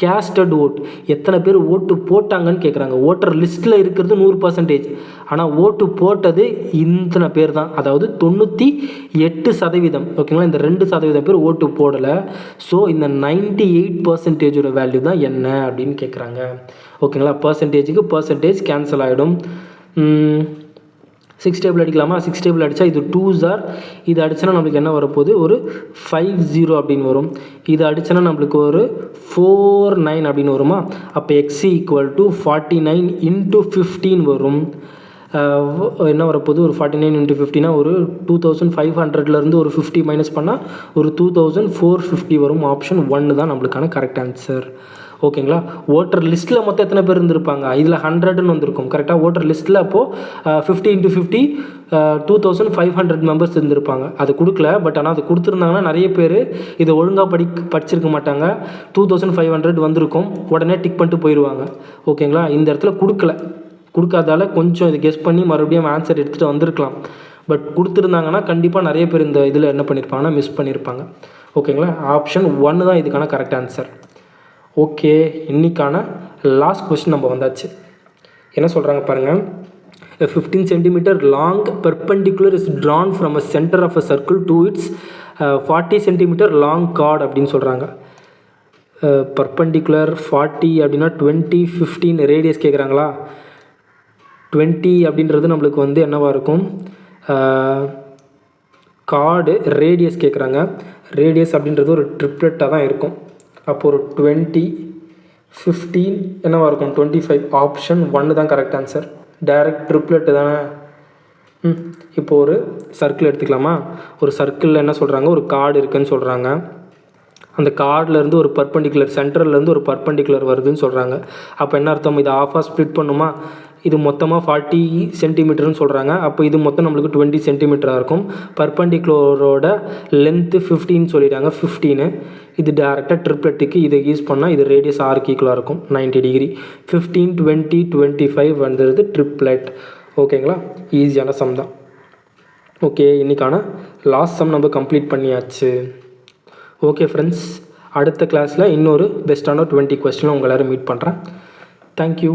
கேஸ்டட் ஓட் எத்தனை பேர் ஓட்டு போட்டாங்கன்னு கேட்குறாங்க. ஓட்டர் லிஸ்ட்டில் இருக்கிறது 100%, ஆனால் ஓட்டு போட்டது இத்தனை பேர் தான், அதாவது 98%. ஓகேங்களா, இந்த 2% பேர் ஓட்டு போடலை. ஸோ இந்த 98%ஓட வேல்யூ தான் என்ன அப்படின்னு கேட்குறாங்க. ஓகேங்களா, பர்சன்டேஜுக்கு பர்சன்டேஜ் கேன்சல் ஆகிடும். 6 டேபிள் அடிக்கலாமா? 6 டேபிள் அடித்தா இது 2s ஆர், இது அடித்தனா நம்மளுக்கு என்ன வரப்போகுது, ஒரு 50 அப்படின்னு வரும். இது அடித்தனா நம்மளுக்கு ஒரு 49 அப்படின்னு வருமா? அப்போ x = 49 × 15 வரும். என்ன வரப்போகுது, ஒரு 49 × 15 ஒரு 2500லேருந்து ஒரு 50 மைனஸ் பண்ணால் ஒரு 2450 வரும். ஆப்ஷன் 1 தான் நம்மளுக்கான கரெக்ட் ஆன்சர். ஓகேங்களா, ஓட்டர் லிஸ்ட்டில் மொத்தம் எத்தனை பேர் இருந்திருப்பாங்க, இதில் 100ன்னு வந்திருக்கும். கரெக்டாக ஓட்டர் லிஸ்ட்டில் அப்போது 50 × 50 2500 மெம்பர்ஸ் இருந்திருப்பாங்க. அது கொடுக்கல, பட் ஆனால் அது கொடுத்துருந்தாங்கன்னா நிறைய பேர் இதை ஒழுங்காக படிச்சிருக்க மாட்டாங்க. 2500 வந்திருக்கும், உடனே டிக் பண்ணிட்டு போயிடுவாங்க. ஓகேங்களா, இந்த இடத்துல கொடுக்காதால கொஞ்சம் இது கெஸ் பண்ணி மறுபடியும் ஆன்சர் எடுத்துகிட்டு வந்திருக்கலாம். பட் கொடுத்துருந்தாங்கன்னா கண்டிப்பாக நிறைய பேர் இந்த இதில் என்ன பண்ணியிருப்பாங்கன்னா மிஸ் பண்ணியிருப்பாங்க. ஓகேங்களா, ஆப்ஷன் 1 தான் இதுக்கான கரெக்ட் ஆன்சர். ஓகே, இன்றைக்கான லாஸ்ட் கொஸ்டின் நம்ம வந்தாச்சு. என்ன சொல்கிறாங்க பாருங்கள், 15 cm long perpendicular is drawn from a center of a circle to its 40 cm long chord அப்படின்னு சொல்கிறாங்க. பர்பண்டிகுலர் 40 அப்படின்னா 20, 15 ரேடியஸ் கேட்குறாங்களா? 20 அப்படின்றது நம்மளுக்கு வந்து என்னவாக இருக்கும், கார்டு ரேடியஸ் கேட்குறாங்க. ரேடியஸ் அப்படின்றது ஒரு ட்ரிப்ளெட்டாக தான் இருக்கும். அப்போ ஒரு 20, 15 என்னவாக இருக்கும், 25. ஆப்ஷன் 1 தான் கரெக்ட் ஆன்சர். டைரக்ட் ட்ரிப்ளெட்டு தானே. இப்போ ஒரு சர்க்கிள் எடுத்துக்கலாமா? ஒரு சர்க்கிளில் என்ன சொல்கிறாங்க, ஒரு கார்டு இருக்குதுன்னு சொல்கிறாங்க. அந்த கார்ட்லேருந்து ஒரு பர்பண்டிகுலர், சென்டர்லேருந்து ஒரு பர்பண்டிகுலர் வருதுன்னு சொல்கிறாங்க. அப்போ என்ன அர்த்தம், இது ஆஃபாக ஸ்ப்ளிட் பண்ணுமா? இது மொத்தமாக 40 சென்டிமீட்டர்னு சொல்கிறாங்க. அப்போ இது மொத்தம் நம்மளுக்கு 20 சென்டிமீட்டராக இருக்கும். பர்பண்டிகுலரோட லென்த்து 15 சொல்லிட்டாங்க, 15. இது டேரெக்டாக ட்ரிப்ளெட்டுக்கு இதை யூஸ் பண்ணால் இது ரேடியஸ் ஆர்க்கு ஈக்குவலாக இருக்கும், 90 டிகிரி. 15, 20, 25 வந்துடுது ட்ரிப்ளெட். ஓகேங்களா, ஈஸியான சம் தான். ஓகே, இன்றைக்கான லாஸ்ட் சம் நம்ம கம்ப்ளீட் பண்ணியாச்சு. ஓகே ஃப்ரெண்ட்ஸ், அடுத்த கிளாஸில் இன்னொரு பெஸ்ட்டான 20 கொஸ்டினில் உங்கள் எல்லோரும் மீட் பண்ணுறேன். தேங்க்யூ.